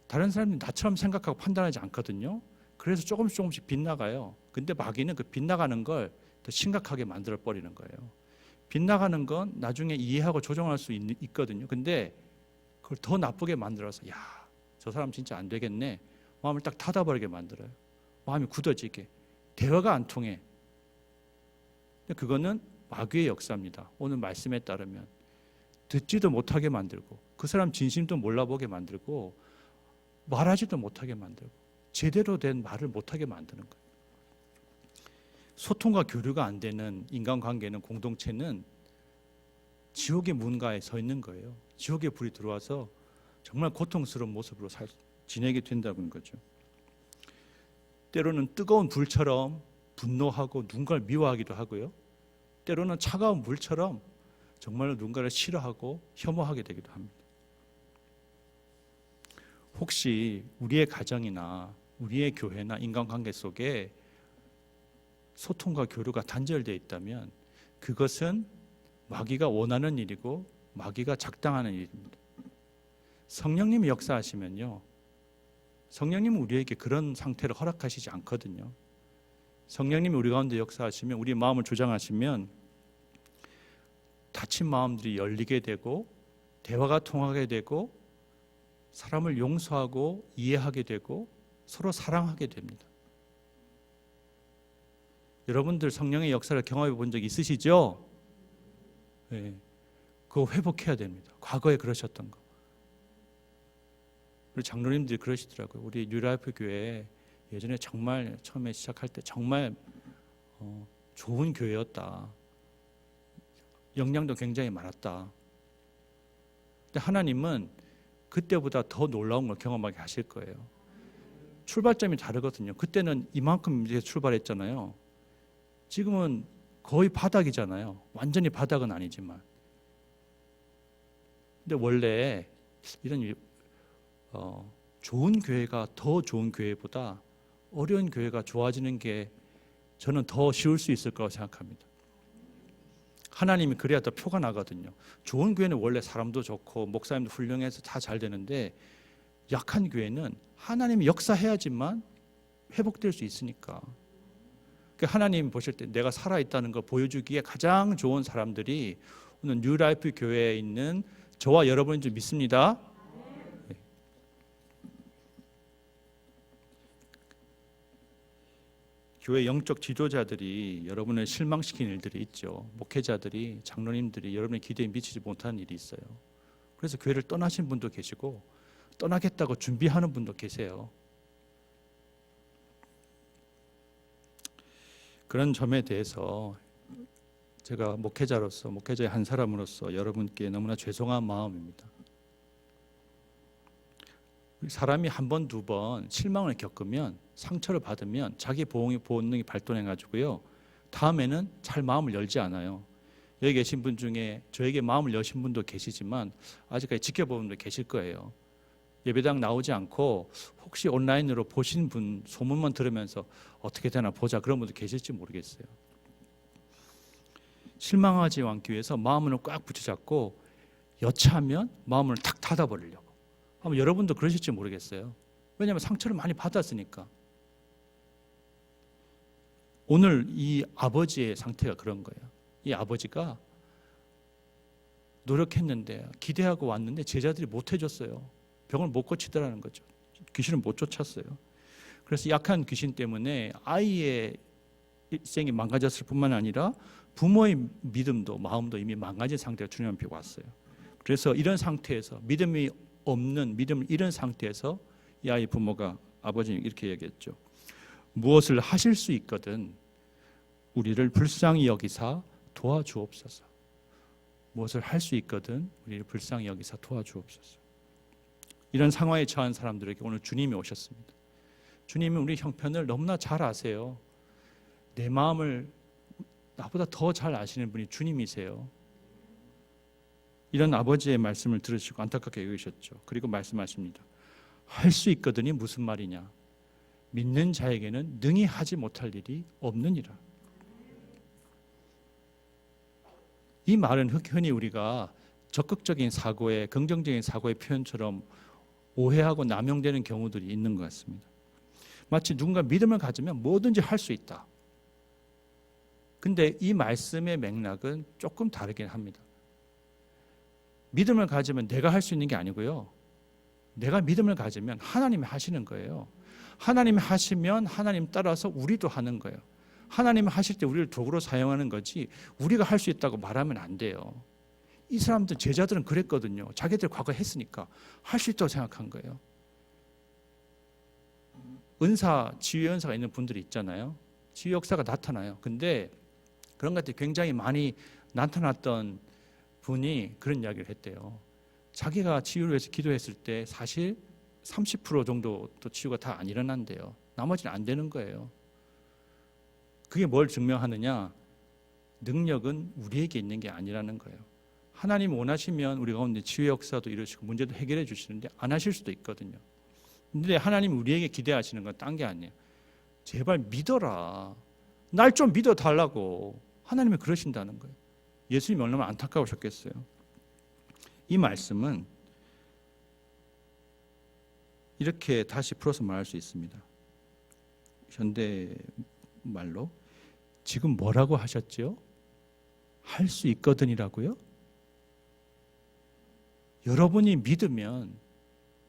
다른 사람이 나처럼 생각하고 판단하지 않거든요. 그래서 조금씩 빗나가요. 근데 마귀는 그 빗나가는 걸 더 심각하게 만들어 버리는 거예요. 빗나가는 건 나중에 이해하고 조정할 수 있거든요. 근데 그걸 더 나쁘게 만들어서 야, 저 사람 진짜 안 되겠네. 마음을 딱 닫아버리게 만들어요. 마음이 굳어지게. 대화가 안 통해. 그거는 마귀의 역사입니다. 오늘 말씀에 따르면 듣지도 못하게 만들고 그 사람 진심도 몰라보게 만들고 말하지도 못하게 만들고 제대로 된 말을 못하게 만드는 거예요. 소통과 교류가 안 되는 인간관계는, 공동체는 지옥의 문가에 서 있는 거예요. 지옥의 불이 들어와서 정말 고통스러운 모습으로 지내게 된다는 거죠. 때로는 뜨거운 불처럼 분노하고 누군가를 미워하기도 하고요. 때로는 차가운 물처럼 정말로 누군가를 싫어하고 혐오하게 되기도 합니다. 혹시 우리의 가정이나 우리의 교회나 인간관계 속에 소통과 교류가 단절되어 있다면 그것은 마귀가 원하는 일이고 마귀가 작당하는 일입니다. 성령님이 역사하시면요, 성령님은 우리에게 그런 상태를 허락하시지 않거든요. 성령님이 우리 가운데 역사하시면, 우리 마음을 조장하시면 닫힌 마음들이 열리게 되고 대화가 통하게 되고 사람을 용서하고 이해하게 되고 서로 사랑하게 됩니다. 여러분들 성령의 역사를 경험해 본 적 있으시죠? 네. 그거 회복해야 됩니다. 과거에 그러셨던 거. 우리 장로님들이 그러시더라고요. 우리 뉴라이프 교회 예전에 정말 처음에 시작할 때 정말 좋은 교회였다. 역량도 굉장히 많았다. 근데 하나님은 그때보다 더 놀라운 걸 경험하게 하실 거예요. 출발점이 다르거든요. 그때는 이만큼 이제 출발했잖아요. 지금은 거의 바닥이잖아요. 완전히 바닥은 아니지만. 근데 원래 이런 좋은 교회가 더 좋은 교회보다 어려운 교회가 좋아지는 게 저는 더 쉬울 수 있을 거라고 생각합니다. 하나님이 그래야 더 표가 나거든요. 좋은 교회는 원래 사람도 좋고 목사님도 훌륭해서 다 잘 되는데 약한 교회는 하나님이 역사해야지만 회복될 수 있으니까. 하나님 보실 때 내가 살아있다는 걸 보여주기에 가장 좋은 사람들이 오늘 뉴라이프 교회에 있는 저와 여러분인 줄 믿습니다. 교회 영적 지도자들이 여러분을 실망시킨 일들이 있죠. 목회자들이, 장로님들이 여러분의 기대에 미치지 못하는 일이 있어요. 그래서 교회를 떠나신 분도 계시고 떠나겠다고 준비하는 분도 계세요. 그런 점에 대해서 제가 목회자로서, 목회자의 한 사람으로서 여러분께 너무나 죄송한 마음입니다. 사람이 한 번, 두 번 실망을 겪으면, 상처를 받으면 자기 본능이 발동해가지고요, 다음에는 잘 마음을 열지 않아요. 여기 계신 분 중에 저에게 마음을 여신 분도 계시지만 아직까지 지켜보는 분도 계실 거예요. 예배당 나오지 않고 혹시 온라인으로 보신 분 소문만 들으면서 어떻게 되나 보자 그런 분도 계실지 모르겠어요. 실망하지 않기 위해서 마음을 꽉 붙여잡고 여차하면 마음을 탁 닫아버리려고. 아마 여러분도 그러실지 모르겠어요. 왜냐하면 상처를 많이 받았으니까. 오늘 이 아버지의 상태가 그런 거예요. 이 아버지가 노력했는데 기대하고 왔는데 제자들이 못 해줬어요. 병을 못 고치더라는 거죠. 귀신을 못 쫓았어요. 그래서 약한 귀신 때문에 아이의 일생이 망가졌을 뿐만 아니라 부모의 믿음도 마음도 이미 망가진 상태가 주님 앞에 왔어요. 그래서 이런 상태에서 믿음이 없는, 믿음을 잃은 상태에서 이 아이 부모가 아버지는 이렇게 얘기했죠. 무엇을 하실 수 있거든 우리를 불쌍히 여기사 도와주옵소서. 무엇을 할 수 있거든 우리를 불쌍히 여기사 도와주옵소서. 이런 상황에 처한 사람들에게 오늘 주님이 오셨습니다. 주님은 우리 형편을 너무나 잘 아세요. 내 마음을 나보다 더 잘 아시는 분이 주님이세요. 이런 아버지의 말씀을 들으시고 안타깝게 여기셨죠. 그리고 말씀하십니다. 할 수 있거든이 무슨 말이냐. 믿는 자에게는 능히 하지 못할 일이 없느니라. 이 말은 흔히 우리가 적극적인 사고의, 긍정적인 사고의 표현처럼 오해하고 남용되는 경우들이 있는 것 같습니다. 마치 누군가 믿음을 가지면 뭐든지 할 수 있다. 근데 이 말씀의 맥락은 조금 다르긴 합니다. 믿음을 가지면 내가 할 수 있는 게 아니고요. 내가 믿음을 가지면 하나님이 하시는 거예요. 하나님이 하시면 하나님 따라서 우리도 하는 거예요. 하나님이 하실 때 우리를 도구로 사용하는 거지 우리가 할 수 있다고 말하면 안 돼요. 이 사람들, 제자들은 그랬거든요. 자기들 과거 했으니까 할 수 있다고 생각한 거예요. 은사, 지휘 은사가 있는 분들이 있잖아요. 지휘 역사가 나타나요. 근데 그런 것들이 굉장히 많이 나타났던 분이 그런 이야기를 했대요. 자기가 치유를 위해서 기도했을 때 사실 30% 정도 또 치유가 다 안 일어난대요. 나머지는 안 되는 거예요. 그게 뭘 증명하느냐? 능력은 우리에게 있는 게 아니라는 거예요. 하나님 원하시면 우리 가운데 치유 역사도 이루시고 문제도 해결해 주시는데 안 하실 수도 있거든요. 근데 하나님 우리에게 기대하시는 건 딴 게 아니에요. 제발 믿어라. 날 좀 믿어달라고. 하나님이 그러신다는 거예요. 예수님이 얼마나 안타까우셨겠어요. 이 말씀은 이렇게 다시 풀어서 말할 수 있습니다. 현대말로 지금 뭐라고 하셨죠? 할 수 있거든이라고요? 여러분이 믿으면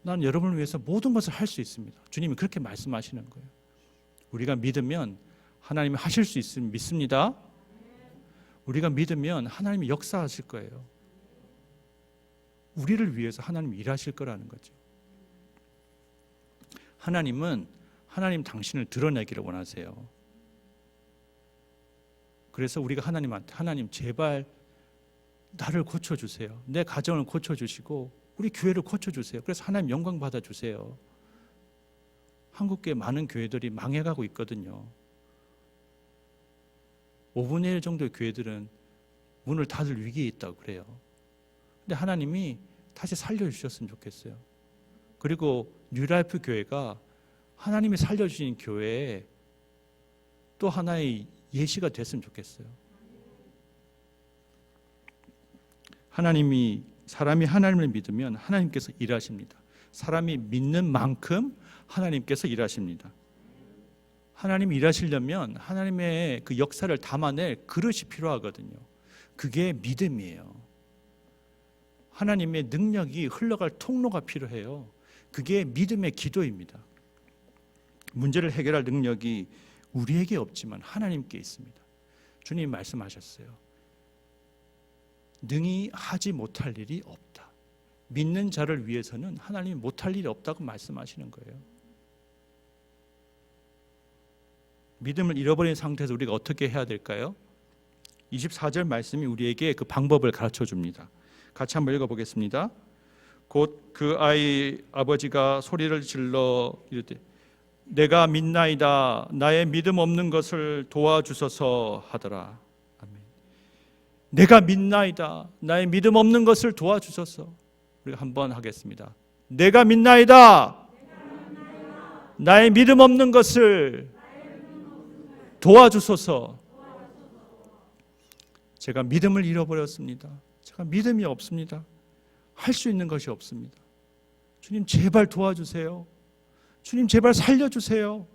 난 여러분을 위해서 모든 것을 할 수 있습니다. 주님이 그렇게 말씀하시는 거예요. 우리가 믿으면 하나님이 하실 수 있으면 믿습니다. 우리가 믿으면 하나님이 역사하실 거예요. 우리를 위해서 하나님이 일하실 거라는 거죠. 하나님은 하나님 당신을 드러내기를 원하세요. 그래서 우리가 하나님한테 하나님 제발 나를 고쳐주세요. 내 가정을 고쳐주시고 우리 교회를 고쳐주세요. 그래서 하나님 영광 받아주세요. 한국교회 많은 교회들이 망해가고 있거든요. 5분의 1 정도의 교회들은 문을 닫을 위기에 있다고 그래요. 근데 하나님이 다시 살려주셨으면 좋겠어요. 그리고 뉴라이프 교회가 하나님이 살려주신 교회에 또 하나의 예시가 됐으면 좋겠어요. 사람이 하나님을 믿으면 하나님께서 일하십니다. 사람이 믿는 만큼 하나님께서 일하십니다. 하나님이 일하시려면 하나님의 그 역사를 담아낼 그릇이 필요하거든요. 그게 믿음이에요. 하나님의 능력이 흘러갈 통로가 필요해요. 그게 믿음의 기도입니다. 문제를 해결할 능력이 우리에게 없지만 하나님께 있습니다. 주님 말씀하셨어요. 능히 하지 못할 일이 없다. 믿는 자를 위해서는 하나님이 못할 일이 없다고 말씀하시는 거예요. 믿음을 잃어버린 상태에서 우리가 어떻게 해야 될까요? 24절 말씀이 우리에게 그 방법을 가르쳐 줍니다. 같이 한번 읽어보겠습니다. 곧 그 아이 아버지가 소리를 질러 이르되 내가 믿나이다 나의 믿음 없는 것을 도와주소서 하더라. 아멘. 내가 믿나이다 나의 믿음 없는 것을 도와주소서. 우리가 한번 하겠습니다. 내가 믿나이다 나의 믿음 없는 것을 도와주소서. 제가 믿음을 잃어버렸습니다. 제가 믿음이 없습니다. 할 수 있는 것이 없습니다. 주님 제발 도와주세요. 주님 제발 살려주세요.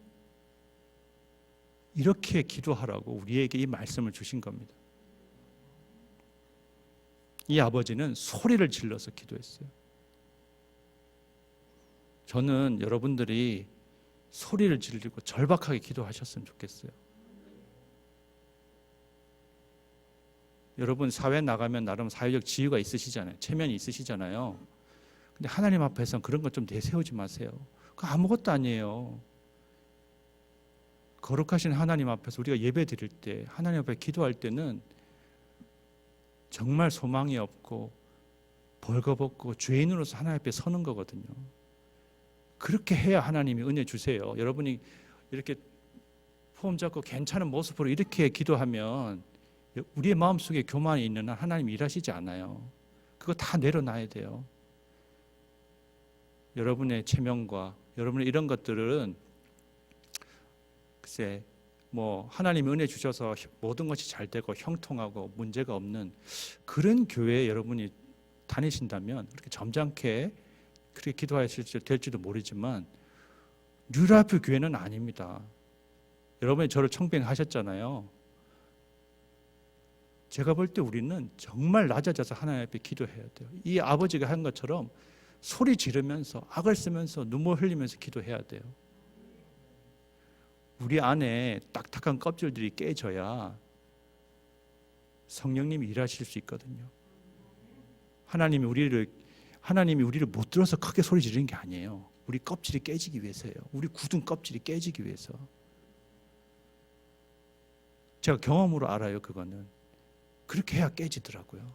이렇게 기도하라고 우리에게 이 말씀을 주신 겁니다. 이 아버지는 소리를 질러서 기도했어요. 저는 여러분들이 소리를 지르고 절박하게 기도하셨으면 좋겠어요. 여러분 사회 나가면 나름 사회적 지위가 있으시잖아요. 체면이 있으시잖아요. 근데 하나님 앞에서는 그런 것 좀 내세우지 마세요. 그거 아무것도 아니에요. 거룩하신 하나님 앞에서 우리가 예배 드릴 때, 하나님 앞에 기도할 때는 정말 소망이 없고 벌거벗고 죄인으로서 하나님 앞에 서는 거거든요. 그렇게 해야 하나님이 은혜 주세요. 여러분이 이렇게 폼 잡고 괜찮은 모습으로 이렇게 기도하면 우리의 마음속에 교만이 있는 한 하나님이 일하시지 않아요. 그거 다 내려놔야 돼요. 여러분의 체면과 여러분의 이런 것들은 글쎄 뭐 하나님이 은혜 주셔서 모든 것이 잘 되고 형통하고 문제가 없는 그런 교회에 여러분이 다니신다면 그렇게 점잖게 그렇게 기도하실 될지도 모르지만 뉴라이프 교회는 아닙니다. 여러분이 저를 청빙하셨잖아요. 제가 볼 때 우리는 정말 낮아져서 하나님 앞에 기도해야 돼요. 이 아버지가 한 것처럼 소리 지르면서 악을 쓰면서 눈물 흘리면서 기도해야 돼요. 우리 안에 딱딱한 껍질들이 깨져야 성령님이 일하실 수 있거든요. 하나님이 우리를 못 들어서 크게 소리 지르는 게 아니에요. 우리 껍질이 깨지기 위해서예요. 우리 굳은 껍질이 깨지기 위해서. 제가 경험으로 알아요. 그거는. 그렇게 해야 깨지더라고요.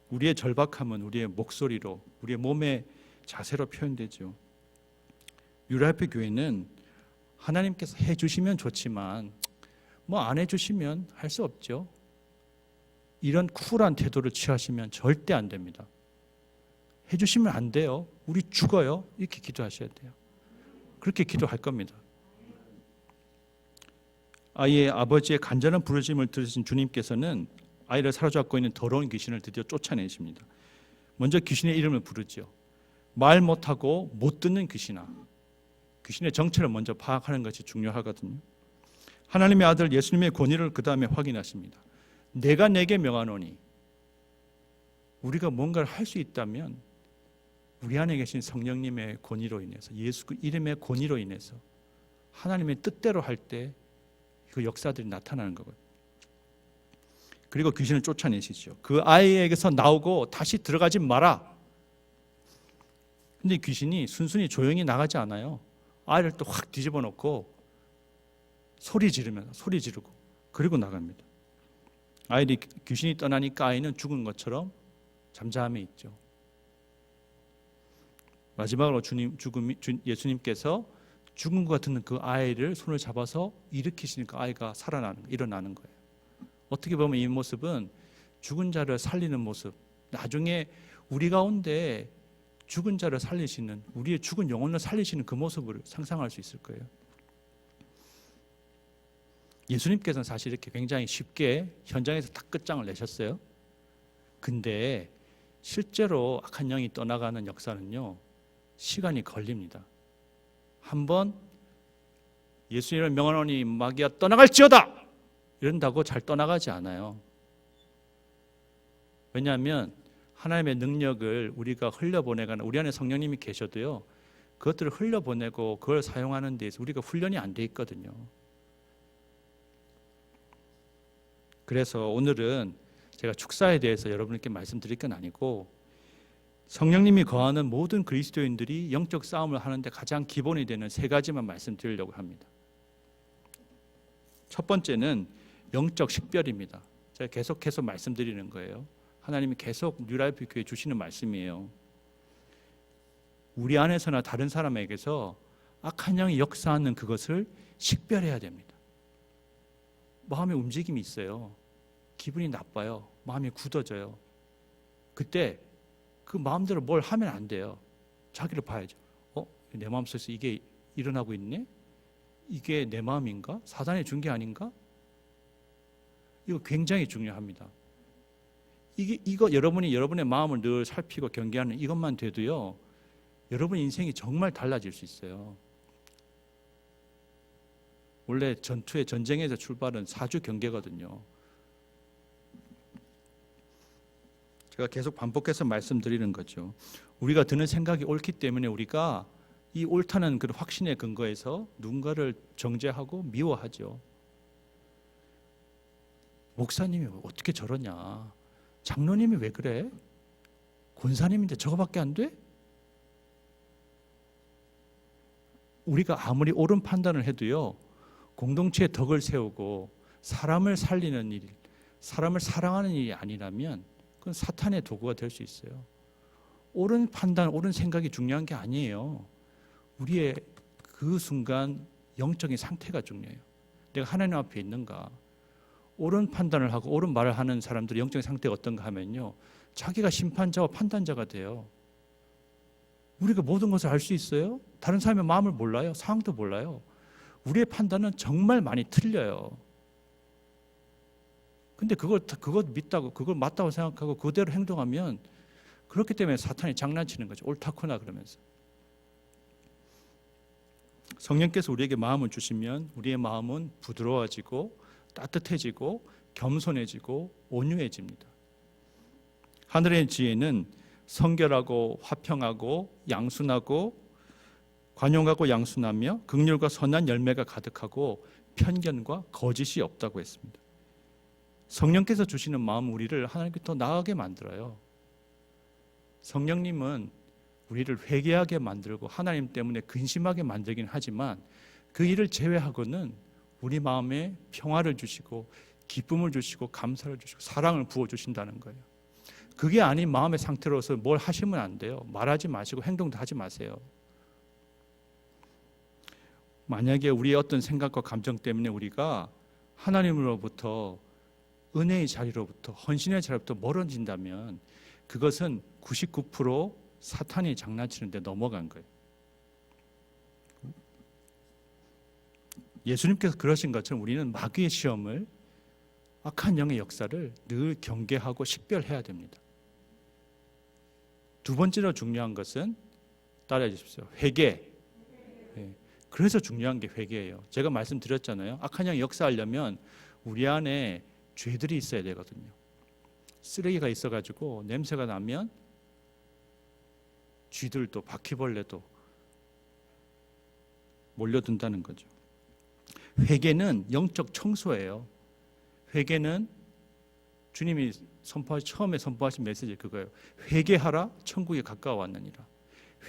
우리의 절박함은 우리의 목소리로, 우리의 몸의 자세로 표현되죠. 뉴라이프 교회는 하나님께서 해주시면 좋지만 뭐 안 해주시면 할 수 없죠. 이런 쿨한 태도를 취하시면 절대 안 됩니다. 해주시면 안 돼요. 우리 죽어요. 이렇게 기도하셔야 돼요. 그렇게 기도할 겁니다. 아이의 아버지의 간절한 부르심을 들으신 주님께서는 아이를 사로잡고 있는 더러운 귀신을 드디어 쫓아내십니다. 먼저 귀신의 이름을 부르죠. 말 못하고 못 듣는 귀신아. 귀신의 정체를 먼저 파악하는 것이 중요하거든요. 하나님의 아들 예수님의 권위를 그 다음에 확인하십니다. 내가 내게 명하노니. 우리가 뭔가를 할 수 있다면 우리 안에 계신 성령님의 권위로 인해서, 예수 그 이름의 권위로 인해서 하나님의 뜻대로 할 때 그 역사들이 나타나는 거거든요. 그리고 귀신을 쫓아내시죠. 그 아이에게서 나오고 다시 들어가지 마라. 근데 귀신이 순순히 조용히 나가지 않아요. 아이를 또 확 뒤집어 놓고 소리 지르고 그리고 나갑니다. 귀신이 떠나니까 아이는 죽은 것처럼 잠잠해 있죠. 마지막으로 예수님께서 죽은 것 같은 그 아이를 손을 잡아서 일으키시니까 아이가 일어나는 거예요. 어떻게 보면 이 모습은 죽은 자를 살리는 모습, 나중에 우리 가운데 죽은 자를 살리시는, 우리의 죽은 영혼을 살리시는 그 모습을 상상할 수 있을 거예요. 예수님께서는 사실 이렇게 굉장히 쉽게 현장에서 딱 끝장을 내셨어요. 근데 실제로 악한 영이 떠나가는 역사는요, 시간이 걸립니다. 한번 예수님을 명하노니 마귀야 떠나갈지어다 이런다고 잘 떠나가지 않아요. 왜냐하면 하나님의 능력을 우리가 흘려보내거나 우리 안에 성령님이 계셔도요, 그것들을 흘려보내고 그걸 사용하는 데에서 우리가 훈련이 안 돼 있거든요. 그래서 오늘은 제가 축사에 대해서 여러분께 말씀드릴 건 아니고, 성령님이 거하는 모든 그리스도인들이 영적 싸움을 하는데 가장 기본이 되는 세 가지만 말씀드리려고 합니다. 첫 번째는 영적 식별입니다. 제가 계속해서 말씀드리는 거예요. 하나님이 계속 뉴라이프 교회에 주시는 말씀이에요. 우리 안에서나 다른 사람에게서 악한 영이 역사하는 그것을 식별해야 됩니다. 마음의 움직임이 있어요. 기분이 나빠요. 마음이 굳어져요. 그때 그 마음대로 뭘 하면 안 돼요. 자기를 봐야죠. 내 마음속에서 이게 일어나고 있네? 이게 내 마음인가? 사단이 준 게 아닌가? 이거 굉장히 중요합니다. 이거 여러분이 여러분의 마음을 늘 살피고 경계하는 이것만 돼도요, 여러분 인생이 정말 달라질 수 있어요. 원래 전쟁에서 출발은 4주 경계거든요. 제가 계속 반복해서 말씀드리는 거죠. 우리가 드는 생각이 옳기 때문에 우리가 이 옳다는 그 확신의 근거에서 누군가를 정죄하고 미워하죠. 목사님이 어떻게 저러냐? 장로님이 왜 그래? 권사님인데 저거밖에 안 돼? 우리가 아무리 옳은 판단을 해도요, 공동체의 덕을 세우고 사람을 살리는 일, 사람을 사랑하는 일이 아니라면 그건 사탄의 도구가 될 수 있어요. 옳은 판단, 옳은 생각이 중요한 게 아니에요. 우리의 그 순간 영적인 상태가 중요해요. 내가 하나님 앞에 있는가? 옳은 판단을 하고 옳은 말을 하는 사람들의 영적인 상태가 어떤가 하면요, 자기가 심판자와 판단자가 돼요. 우리가 모든 것을 알 수 있어요? 다른 사람의 마음을 몰라요? 상황도 몰라요? 우리의 판단은 정말 많이 틀려요. 근데 그것 믿다고, 그걸 맞다고 생각하고 그대로 행동하면, 그렇기 때문에 사탄이 장난치는 거죠. 옳다구나 그러면서. 성령께서 우리에게 마음을 주시면 우리의 마음은 부드러워지고 따뜻해지고 겸손해지고 온유해집니다. 하늘의 지혜는 성결하고 화평하고 양순하고 관용하고 양순하며 긍휼과 선한 열매가 가득하고 편견과 거짓이 없다고 했습니다. 성령께서 주시는 마음은 우리를 하나님께 더 나아가게 만들어요. 성령님은 우리를 회개하게 만들고 하나님 때문에 근심하게 만들긴 하지만, 그 일을 제외하고는 우리 마음에 평화를 주시고 기쁨을 주시고 감사를 주시고 사랑을 부어주신다는 거예요. 그게 아닌 마음의 상태로서 뭘 하시면 안 돼요. 말하지 마시고 행동도 하지 마세요. 만약에 우리의 어떤 생각과 감정 때문에 우리가 하나님으로부터, 은혜의 자리로부터, 헌신의 자리로부터 멀어진다면 그것은 99% 사탄이 장난치는 데 넘어간 거예요. 예수님께서 그러신 것처럼 우리는 마귀의 시험을, 악한 영의 역사를 늘 경계하고 식별해야 됩니다. 두 번째로 중요한 것은, 따라해 주십시오, 회개. 그래서 중요한 게 회개예요. 제가 말씀드렸잖아요. 악한 영이 역사하려면 우리 안에 죄들이 있어야 되거든요. 쓰레기가 있어가지고 냄새가 나면 쥐들도 바퀴벌레도 몰려든다는 거죠. 회개는 영적 청소예요. 회개는 주님이 처음에 선포하신 메시지 그거예요. 회개하라, 천국에 가까워왔느니라.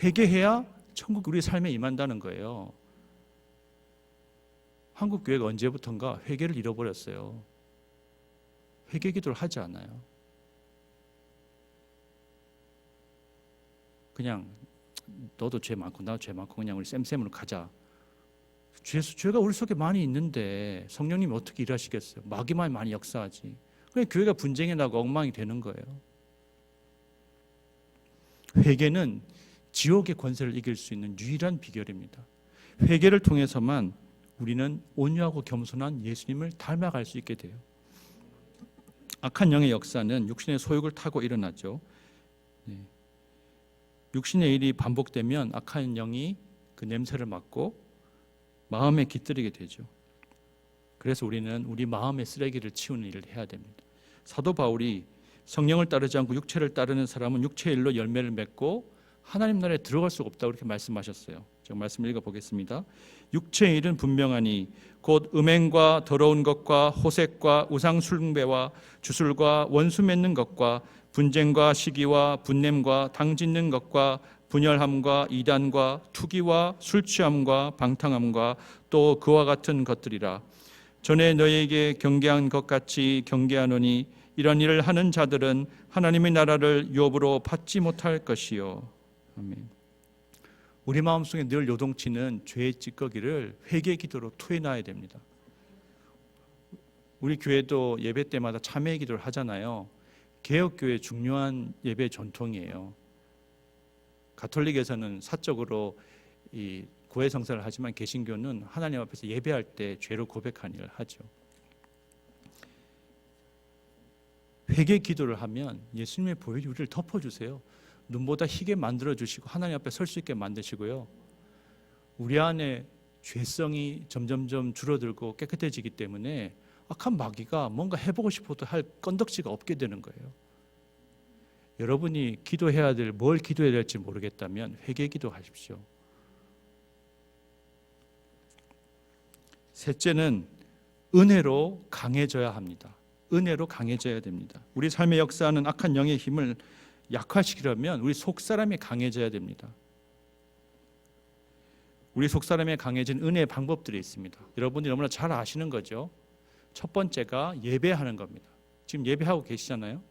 회개해야 천국이 우리 삶에 임한다는 거예요. 한국 교회가 언제부턴가 회개를 잃어버렸어요. 회개 기도를 하지 않아요. 그냥 너도 죄 많고 나도 죄 많고 그냥 우리 쌤쌤으로 가자. 죄가 우리 속에 많이 있는데 성령님이 어떻게 일하시겠어요? 마귀만 많이 역사하지. 그냥 교회가 분쟁이 나고 엉망이 되는 거예요. 회개는 지옥의 권세를 이길 수 있는 유일한 비결입니다. 회개를 통해서만 우리는 온유하고 겸손한 예수님을 닮아갈 수 있게 돼요. 악한 영의 역사는 육신의 소욕을 타고 일어나죠. 육신의 일이 반복되면 악한 영이 그 냄새를 맡고 마음에 깃들이게 되죠. 그래서 우리는 우리 마음의 쓰레기를 치우는 일을 해야 됩니다. 사도 바울이 성령을 따르지 않고 육체를 따르는 사람은 육체의 일로 열매를 맺고 하나님 나라에 들어갈 수가 없다고 이렇게 말씀하셨어요. 제가 말씀 읽어보겠습니다. 육체의 일은 분명하니 곧 음행과 더러운 것과 호색과 우상 숭배와 주술과 원수 맺는 것과 분쟁과 시기와 분냄과 당짓는 것과 분열함과 이단과 투기와 술 취함과 방탕함과 또 그와 같은 것들이라. 전에 너희에게 경계한 것 같이 경계하노니 이런 일을 하는 자들은 하나님의 나라를 유업으로 받지 못할 것이요. 아멘. 우리 마음속에 늘 요동치는 죄의 찌꺼기를 회개 기도로 토해놔야 됩니다. 우리 교회도 예배 때마다 참회 기도를 하잖아요. 개혁교회 중요한 예배 전통이에요. 가톨릭에서는 사적으로 이 고해성사를 하지만 개신교는 하나님 앞에서 예배할 때 죄를 고백하는 일을 하죠. 회개 기도를 하면 예수님의 보혈이 우리를 덮어주세요. 눈보다 희게 만들어주시고 하나님 앞에 설 수 있게 만드시고요. 우리 안에 죄성이 점점점 줄어들고 깨끗해지기 때문에 악한 마귀가 뭔가 해보고 싶어도 할 건덕지가 없게 되는 거예요. 여러분이 기도해야 될 뭘 기도해야 될지 모르겠다면 회개 기도하십시오. 셋째는 은혜로 강해져야 합니다. 은혜로 강해져야 됩니다. 우리 삶의 역사하는 악한 영의 힘을 약화시키려면 우리 속사람이 강해져야 됩니다. 우리 속사람이 강해진 은혜의 방법들이 있습니다. 여러분이 너무나 잘 아시는 거죠. 첫 번째가 예배하는 겁니다. 지금 예배하고 계시잖아요.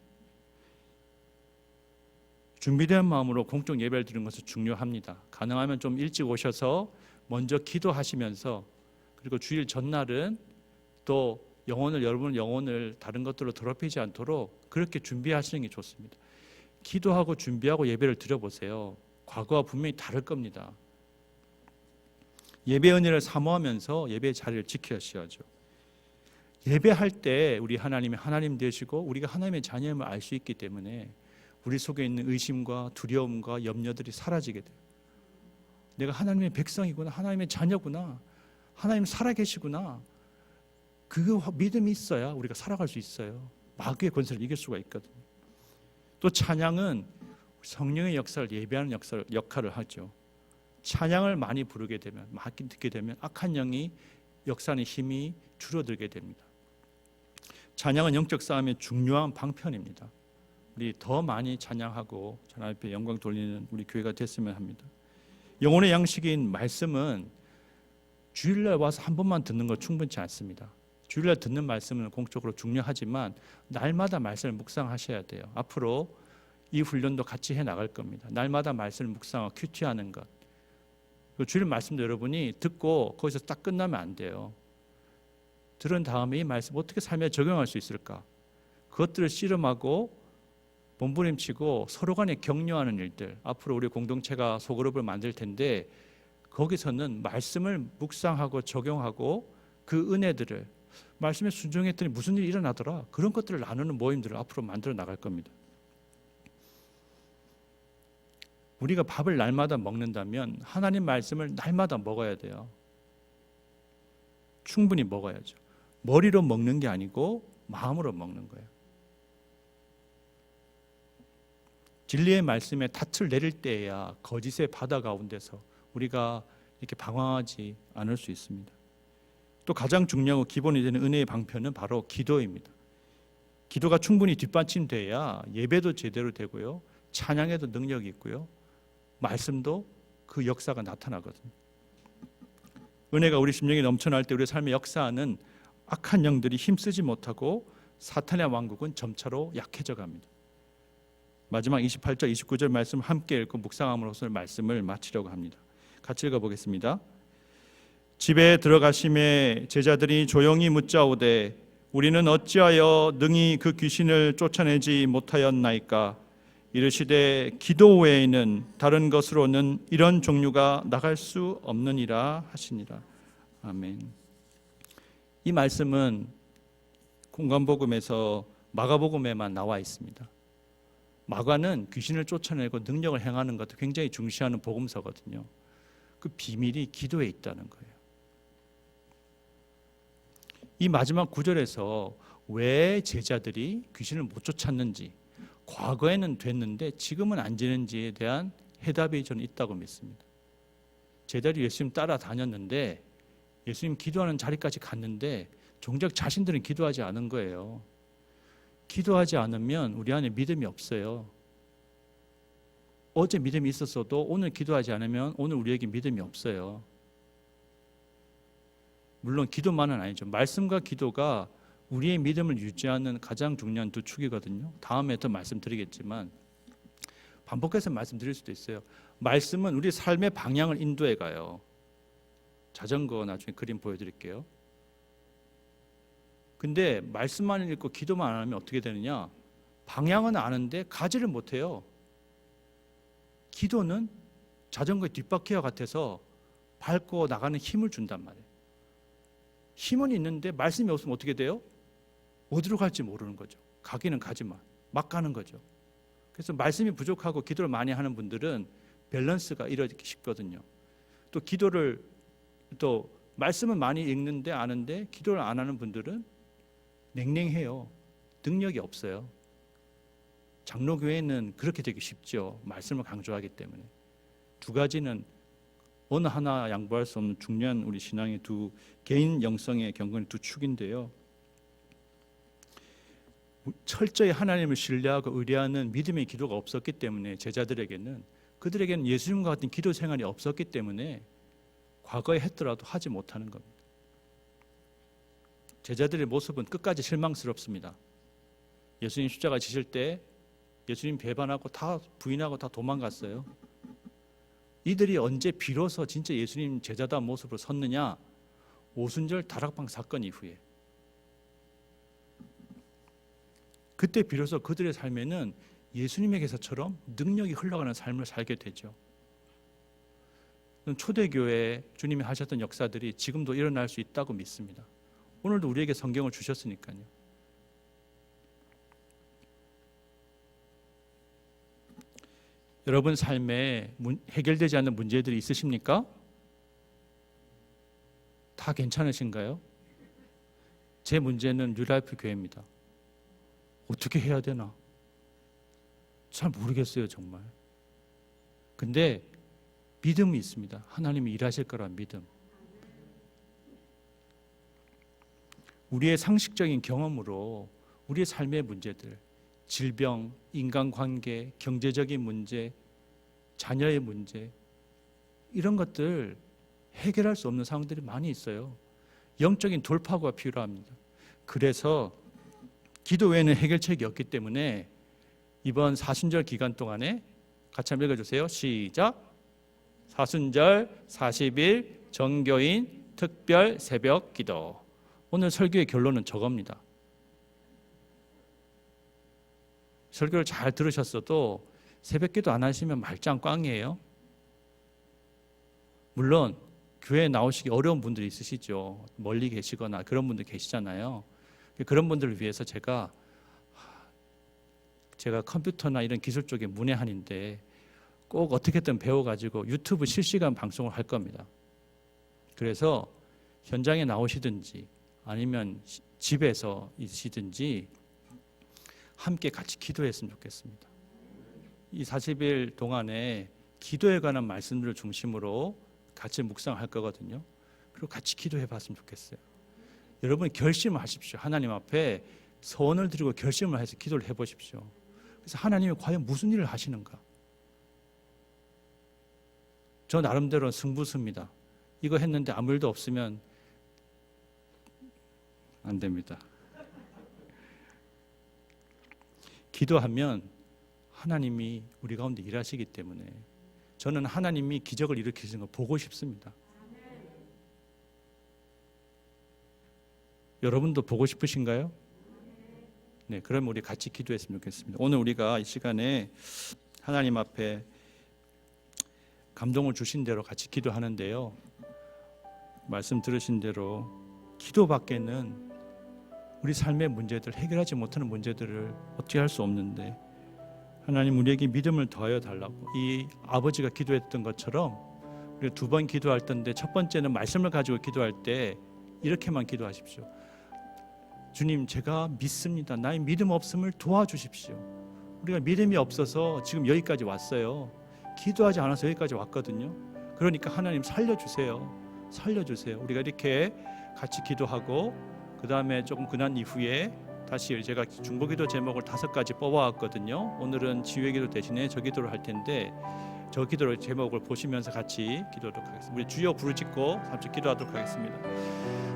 준비된 마음으로 공적 예배를 드리는 것은 중요합니다. 가능하면 좀 일찍 오셔서 먼저 기도하시면서 그리고 주일 전날은 또 여러분 영혼을 다른 것들로 더럽히지 않도록 그렇게 준비하시는 게 좋습니다. 기도하고 준비하고 예배를 드려보세요. 과거와 분명히 다를 겁니다. 예배 은혜를 사모하면서 예배의 자리를 지켜야죠. 예배할 때 우리 하나님이 하나님 되시고 우리가 하나님의 자녀임을 알 수 있기 때문에 우리 속에 있는 의심과 두려움과 염려들이 사라지게 돼요. 내가 하나님의 백성이구나, 하나님의 자녀구나, 하나님 살아계시구나. 그 믿음이 있어야 우리가 살아갈 수 있어요. 마귀의 권세를 이길 수가 있거든요. 또 찬양은 성령의 역사를 예배하는 역할을 하죠. 찬양을 많이 부르게 되면, 많이 듣게 되면 악한 영이 역사하는 힘이 줄어들게 됩니다. 찬양은 영적 싸움의 중요한 방편입니다. 우리 더 많이 찬양하고 하나님 앞에 영광 돌리는 우리 교회가 됐으면 합니다. 영혼의 양식인 말씀은 주일날 와서 한 번만 듣는 거 충분치 않습니다. 주일날 듣는 말씀은 공적으로 중요하지만 날마다 말씀을 묵상하셔야 돼요. 앞으로 이 훈련도 같이 해 나갈 겁니다. 날마다 말씀을 묵상하고 큐티하는 것. 주일 말씀도 여러분이 듣고 거기서 딱 끝나면 안 돼요. 들은 다음에 이 말씀 어떻게 삶에 적용할 수 있을까? 그것들을 씨름하고 몸부림치고 서로 간에 격려하는 일들. 앞으로 우리 공동체가 소그룹을 만들 텐데 거기서는 말씀을 묵상하고 적용하고 그 은혜들을 말씀에 순종했더니 무슨 일이 일어나더라. 그런 것들을 나누는 모임들을 앞으로 만들어 나갈 겁니다. 우리가 밥을 날마다 먹는다면 하나님 말씀을 날마다 먹어야 돼요. 충분히 먹어야죠. 머리로 먹는 게 아니고 마음으로 먹는 거예요. 진리의 말씀에 닻을 내릴 때에야 거짓의 바다 가운데서 우리가 이렇게 방황하지 않을 수 있습니다. 또 가장 중요하고 기본이 되는 은혜의 방편은 바로 기도입니다. 기도가 충분히 뒷받침돼야 예배도 제대로 되고요, 찬양에도 능력이 있고요, 말씀도 그 역사가 나타나거든요. 은혜가 우리 심령에 넘쳐날 때 우리 삶의 역사하는 악한 영들이 힘쓰지 못하고 사탄의 왕국은 점차로 약해져 갑니다. 마지막 28절 29절 말씀 함께 읽고 묵상함으로써 말씀을 마치려고 합니다. 같이 읽어보겠습니다. 집에 들어가심에 제자들이 조용히 묻자오되 우리는 어찌하여 능히 그 귀신을 쫓아내지 못하였나이까? 이르시되 기도 외에는 다른 것으로는 이런 종류가 나갈 수 없느니라 하시니라. 아멘. 이 말씀은 공관복음에서 마가복음에만 나와 있습니다. 마가는 귀신을 쫓아내고 능력을 행하는 것을 굉장히 중시하는 복음서거든요. 그 비밀이 기도에 있다는 거예요. 이 마지막 구절에서 왜 제자들이 귀신을 못 쫓았는지, 과거에는 됐는데 지금은 안 되는지에 대한 해답이 저는 있다고 믿습니다. 제자들이 예수님 따라다녔는데 예수님 기도하는 자리까지 갔는데 정작 자신들은 기도하지 않은 거예요. 기도하지 않으면 우리 안에 믿음이 없어요. 어제 믿음이 있었어도 오늘 기도하지 않으면 오늘 우리에게 믿음이 없어요. 물론 기도만은 아니죠. 말씀과 기도가 우리의 믿음을 유지하는 가장 중요한 두 축이거든요. 다음에 더 말씀드리겠지만 반복해서 말씀드릴 수도 있어요. 말씀은 우리 삶의 방향을 인도해 가요. 자전거 나중에 그림 보여드릴게요. 근데 말씀만 읽고 기도만 안 하면 어떻게 되느냐? 방향은 아는데 가지를 못해요. 기도는 자전거의 뒷바퀴와 같아서 밟고 나가는 힘을 준단 말이에요. 힘은 있는데 말씀이 없으면 어떻게 돼요? 어디로 갈지 모르는 거죠. 가기는 가지만 막 가는 거죠. 그래서 말씀이 부족하고 기도를 많이 하는 분들은 밸런스가 이러기 쉽거든요. 또 기도를 또 말씀은 많이 읽는데 아는데 기도를 안 하는 분들은 냉랭해요. 능력이 없어요. 장로교회는 그렇게 되기 쉽죠. 말씀을 강조하기 때문에. 두 가지는 어느 하나 양보할 수 없는 중요한 우리 신앙의 두 개인 영성의 경건의 두 축인데요. 철저히 하나님을 신뢰하고 의뢰하는 믿음의 기도가 없었기 때문에 그들에게는 예수님과 같은 기도 생활이 없었기 때문에 과거에 했더라도 하지 못하는 겁니다. 제자들의 모습은 끝까지 실망스럽습니다. 예수님 십자가 지실 때 예수님 배반하고 다 부인하고 다 도망갔어요. 이들이 언제 비로소 진짜 예수님 제자다운 모습으로 섰느냐? 오순절 다락방 사건 이후에. 그때 비로소 그들의 삶에는 예수님에게서처럼 능력이 흘러가는 삶을 살게 되죠. 초대교회 주님이 하셨던 역사들이 지금도 일어날 수 있다고 믿습니다. 오늘도 우리에게 성경을 주셨으니까요. 여러분 삶에 해결되지 않는 문제들이 있으십니까? 다 괜찮으신가요? 제 문제는 뉴라이프 교회입니다. 어떻게 해야 되나? 잘 모르겠어요, 정말. 근데 믿음이 있습니다. 하나님이 일하실 거란 믿음. 우리의 상식적인 경험으로 우리의 삶의 문제들, 질병, 인간관계, 경제적인 문제, 자녀의 문제, 이런 것들 해결할 수 없는 상황들이 많이 있어요. 영적인 돌파구가 필요합니다. 그래서 기도 외에는 해결책이 없기 때문에 이번 사순절 기간 동안에 같이 한번 읽어주세요. 시작. 사순절 40일 정교인 특별 새벽 기도. 오늘 설교의 결론은 저겁니다. 설교를 잘 들으셨어도 새벽 기도 안 하시면 말짱 꽝이에요. 물론 교회에 나오시기 어려운 분들이 있으시죠. 멀리 계시거나 그런 분들 계시잖아요. 그런 분들을 위해서 제가 컴퓨터나 이런 기술 쪽에 문외한인데 꼭 어떻게든 배워가지고 유튜브 실시간 방송을 할 겁니다. 그래서 현장에 나오시든지 아니면 집에서 있으시든지 함께 같이 기도했으면 좋겠습니다. 이 40일 동안에 기도에 관한 말씀들을 중심으로 같이 묵상할 거거든요. 그리고 같이 기도해 봤으면 좋겠어요. 여러분 결심을 하십시오. 하나님 앞에 소원을 드리고 결심을 해서 기도를 해보십시오. 그래서 하나님이 과연 무슨 일을 하시는가? 저 나름대로는 승부수입니다. 이거 했는데 아무 일도 없으면 안 됩니다. 기도하면 하나님이 우리 가운데 일하시기 때문에 저는 하나님이 기적을 일으키시는 걸 보고 싶습니다. 여러분도 보고 싶으신가요? 네, 그럼 우리 같이 기도했으면 좋겠습니다. 오늘 우리가 이 시간에 하나님 앞에 감동을 주신 대로 같이 기도하는데요. 말씀 들으신 대로 기도밖에는 우리 삶의 문제들, 해결하지 못하는 문제들을 어떻게 할 수 없는데 하나님 우리에게 믿음을 더하여 달라고, 이 아버지가 기도했던 것처럼 우리가 두 번 기도할 텐데 첫 번째는 말씀을 가지고 기도할 때 이렇게만 기도하십시오. 주님, 제가 믿습니다. 나의 믿음 없음을 도와주십시오. 우리가 믿음이 없어서 지금 여기까지 왔어요. 기도하지 않아서 여기까지 왔거든요. 그러니까 하나님 살려주세요. 우리가 이렇게 같이 기도하고 그 다음에 조금 지난 이후에 다시 제가 중보기도 제목을 5가지 뽑아왔거든요. 오늘은 지휘기도 대신에 저 기도를 할 텐데 저 기도 제목을 보시면서 같이 기도하도록 하겠습니다. 우리 주여 부르짖고 잠시 기도하도록 하겠습니다.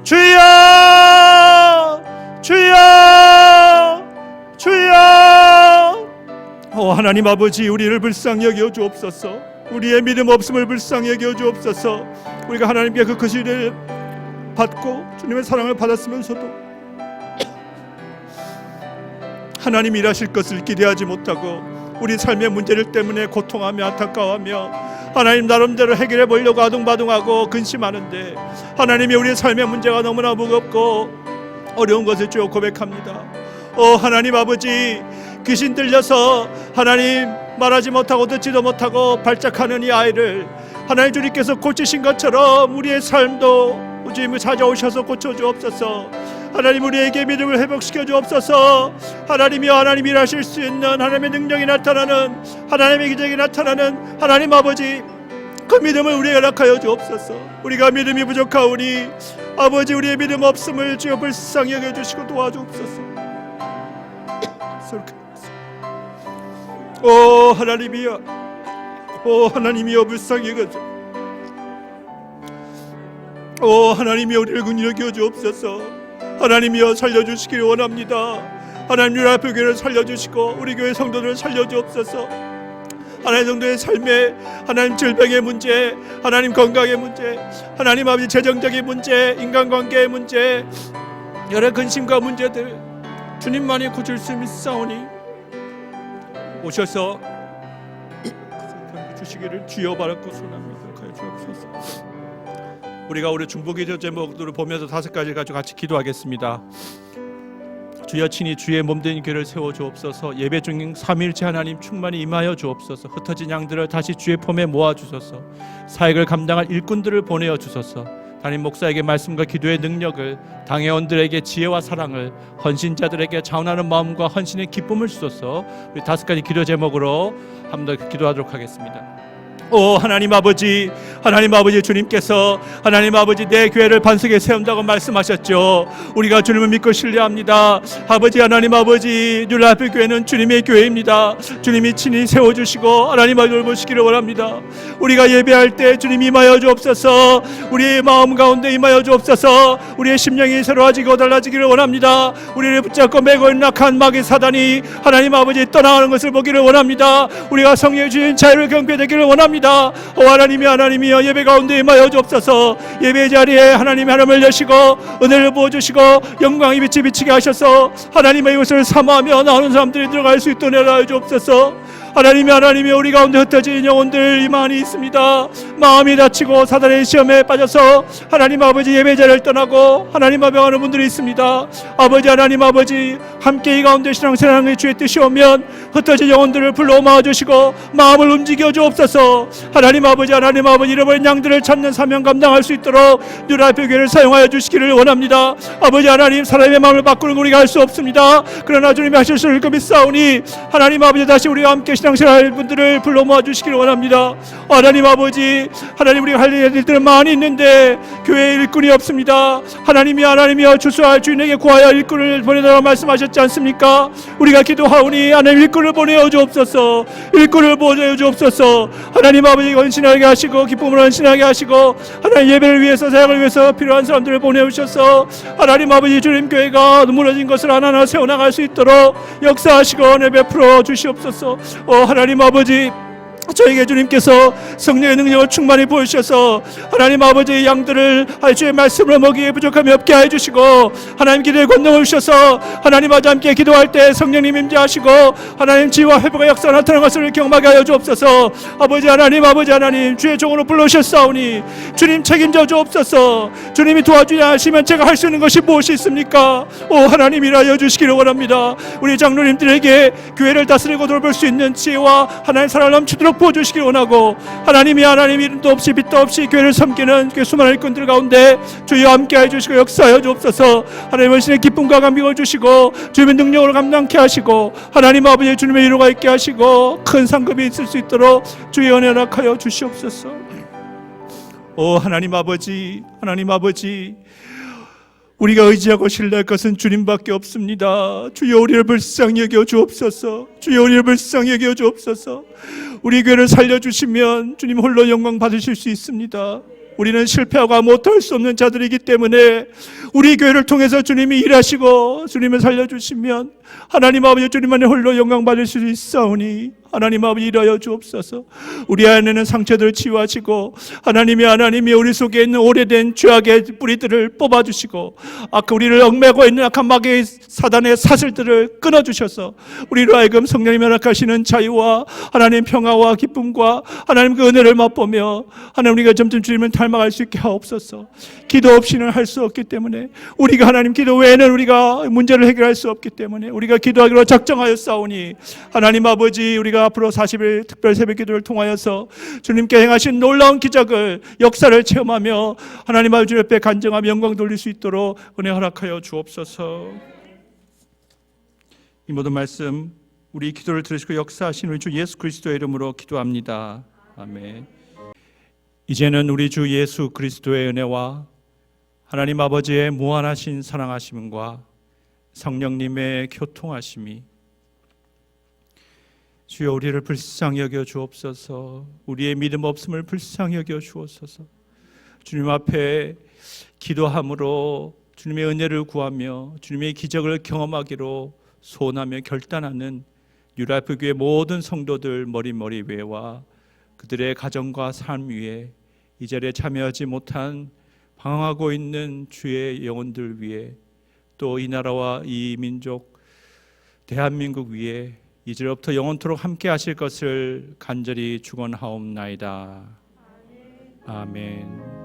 주여, 주여, 주여. 하나님 아버지, 우리를 불쌍히 여겨 주옵소서. 우리의 믿음 없음을 불쌍히 여겨 주옵소서. 우리가 하나님께 그 거시를 받고 주님의 사랑을 받았으면서도 하나님 일하실 것을 기대하지 못하고 우리 삶의 문제를 때문에 고통하며 안타까워하며 하나님 나름대로 해결해 보려고 아둥바둥하고 근심하는데 하나님이 우리의 삶의 문제가 너무나 무겁고 어려운 것을 주여 고백합니다. 하나님 아버지, 귀신 들려서 하나님 말하지 못하고 듣지도 못하고 발작하는 이 아이를 하나님 주님께서 고치신 것처럼 우리의 삶도 주님이 찾아오셔서 고쳐주옵소서. 하나님 우리에게 믿음을 회복시켜 주옵소서. 하나님이여, 하나님 일하실 수 있는 하나님의 능력이 나타나는, 하나님의 기적이 나타나는 하나님 아버지, 그 믿음을 우리에게 허락하여 주옵소서. 우리가 믿음이 부족하오니 아버지, 우리의 믿음 없음을 주여 불쌍히 여겨주시고 도와주옵소서. 하나님이여, 하나님이여 불쌍히 여겨주옵소서. 하나님이여, 우리를 긍휼히 여겨 주옵소서. 하나님이여, 살려주시기를 원합니다. 하나님 유라표교회를 살려주시고 우리 교회 성도들을 살려주옵소서. 하나님 성도의 삶에 하나님 질병의 문제, 하나님 건강의 문제, 하나님 아버지 재정적인 문제, 인간관계의 문제, 여러 근심과 문제들 주님만이 고칠 수 있사오니 오셔서 주시기를 주여 바라고 소원합니다. 주옵소서. 우리가 우리 중보기도 제목들을 보면서 5가지 가지고 같이 기도하겠습니다. 주여 친히 주의 몸된 교회를 세워 주옵소서. 예배 중인 삼위일체 하나님 충만히 임하여 주옵소서. 흩어진 양들을 다시 주의 품에 모아 주소서. 사역을 감당할 일꾼들을 보내어 주소서. 담임 목사에게 말씀과 기도의 능력을, 당회원들에게 지혜와 사랑을, 헌신자들에게 자원하는 마음과 헌신의 기쁨을 주소서. 우리 5가지 기도 제목으로 한 번 더 기도하도록 하겠습니다. 하나님 아버지, 주님께서 하나님 아버지 내 교회를 반석에 세운다고 말씀하셨죠. 우리가 주님을 믿고 신뢰합니다. 아버지, 하나님 아버지, 뉴라이프 교회는 주님의 교회입니다. 주님이 친히 세워주시고 하나님을 돌보시기를 원합니다. 우리가 예배할 때 주님 임하여 주옵소서. 우리의 마음 가운데 임하여 주옵소서. 우리의 심령이 새로워지고 달라지기를 원합니다. 우리를 붙잡고 매고 있는 악한 마귀 사단이 하나님 아버지 떠나가는 것을 보기를 원합니다. 우리가 성령의 주인 자유를 경배되기를 원합니다. 하나님이여, 예배 가운데 임하여 주옵소서. 예배 자리에 하나님을 여시고 은혜를 부어주시고 영광의 빛이 비치게 하셔서 하나님의 이것을 사모하며 나오는 사람들이 들어갈 수 있도록 하여 주옵소서. 하나님이 우리 가운데 흩어진 영혼들 많이 있습니다. 마음이 다치고 사단의 시험에 빠져서 하나님 아버지 예배 자리를 떠나고 하나님 앞에 가는 분들이 있습니다. 아버지, 하나님 아버지, 함께 이 가운데 신앙생활의 주의 뜻이 오면 흩어진 영혼들을 불러 모아주시고 마음을 움직여 주옵소서. 하나님 아버지, 잃어버린 양들을 찾는 사명 감당할 수 있도록 뉴라이프 교회를 사용하여 주시기를 원합니다. 아버지 하나님, 사람의 마음을 바꾸는 우리가 할 수 없습니다. 그러나 주님이 하실 수 있을 것 믿사오니 하나님 아버지, 다시 우리와 함께 신앙생활 분들을 불러 모아주시기를 원합니다. 하나님 아버지, 우리가 할 일들은 많이 있는데 교회에 일꾼이 없습니다. 하나님이여, 주소할 주인에게 구하여 일꾼을 보내달라고 말씀하셨지 않습니까? 우리가 기도하오니 하나님 일꾼을 보내어 주옵소서. 하나님 아버지, 헌신하게 하시고 기쁨을 헌신하게 하시고 하나님 예배를 위해서, 사역을 위해서 필요한 사람들을 보내주셔서 하나님 아버지, 주님 교회가 무너진 것을 하나하나 세워나갈 수 있도록 역사하시고 은혜 베풀어 주시옵소서. 하나님 아버지, 저에게 주님께서 성령의 능력을 충만히 부으셔서 하나님 아버지의 양들을 주의 말씀을 먹이에 부족함이 없게 하여 주시고, 하나님 기도의 권능을 주셔서 하나님 아버지와 함께 기도할 때 성령님 임재하시고 하나님 지혜와 회복의 역사가 나타나는 것을 경험하게 하여 주옵소서. 아버지 하나님 주의 종으로 불러오셨사오니 주님 책임져 주옵소서. 주님이 도와주지 않으시면 제가 할 수 있는 것이 무엇이 있습니까? 오 하나님 일하여 주시기를 원합니다. 우리 장로님들에게 교회를 다스리고 돌볼 수 있는 지혜와 하나님 사랑을 넘치도록 부어주시길 원하고, 하나님이 이름도 없이 빛도 없이 교회를 섬기는 수많은 일꾼들 가운데 주여 함께해 주시고 역사하여 주옵소서. 하나님의 신의 기쁨과 감격을 주시고 주님의 능력으로 감당케 하시고 하나님 아버지 주님의 위로가 있게 하시고 큰 상급이 있을 수 있도록 주의 은혜 허락하여 주시옵소서. 오 하나님 아버지, 우리가 의지하고 신뢰할 것은 주님밖에 없습니다. 주여 우리를 불쌍히 여겨 주옵소서. 우리 교회를 살려주시면 주님 홀로 영광 받으실 수 있습니다. 우리는 실패하고 못할 수 없는 자들이기 때문에 우리 교회를 통해서 주님이 일하시고 주님을 살려주시면 하나님 아버지 주님만이 홀로 영광 받을 수 있사오니 하나님 아버지 일하여 주옵소서. 우리 안에는 상처들을 치유하시고 하나님이 우리 속에 있는 오래된 죄악의 뿌리들을 뽑아주시고 우리를 얽매고 있는 악한 마귀의 사단의 사슬들을 끊어주셔서 우리로 하여금 성령님이 허락하시는 자유와 하나님 평화와 기쁨과 하나님 그 은혜를 맛보며 하나님 우리가 점점 주님을 닮아갈 수 있게 하옵소서. 기도 없이는 할 수 없기 때문에 우리가 하나님 기도 외에는 우리가 문제를 해결할 수 없기 때문에 우리가 기도하기로 작정하여 싸우니 하나님 아버지 우리가 앞으로 40일 특별 새벽 기도를 통하여서 주님께 행하신 놀라운 기적을 역사를 체험하며 하나님 아버지 옆에 간증하며 영광 돌릴 수 있도록 은혜 허락하여 주옵소서. 이 모든 말씀 우리 기도를 들으시고 역사하신 우리 주 예수 그리스도의 이름으로 기도합니다. 아멘. 이제는 우리 주 예수 그리스도의 은혜와 하나님 아버지의 무한하신 사랑하심과 성령님의 교통하심이 주여 우리를 불쌍히 여겨 주옵소서. 우리의 믿음 없음을 불쌍히 여겨 주옵소서. 주님 앞에 기도함으로 주님의 은혜를 구하며 주님의 기적을 경험하기로 소원하며 결단하는 뉴라이프 교회 모든 성도들 머리 위에와 그들의 가정과 삶 위에 이 자리에 참여하지 못한 방황하고 있는 주의 영혼들 위에 또 이 나라와 이 민족 대한민국 위에 이제로부터 영원토록 함께 하실 것을 간절히 축원하옵나이다. 아멘.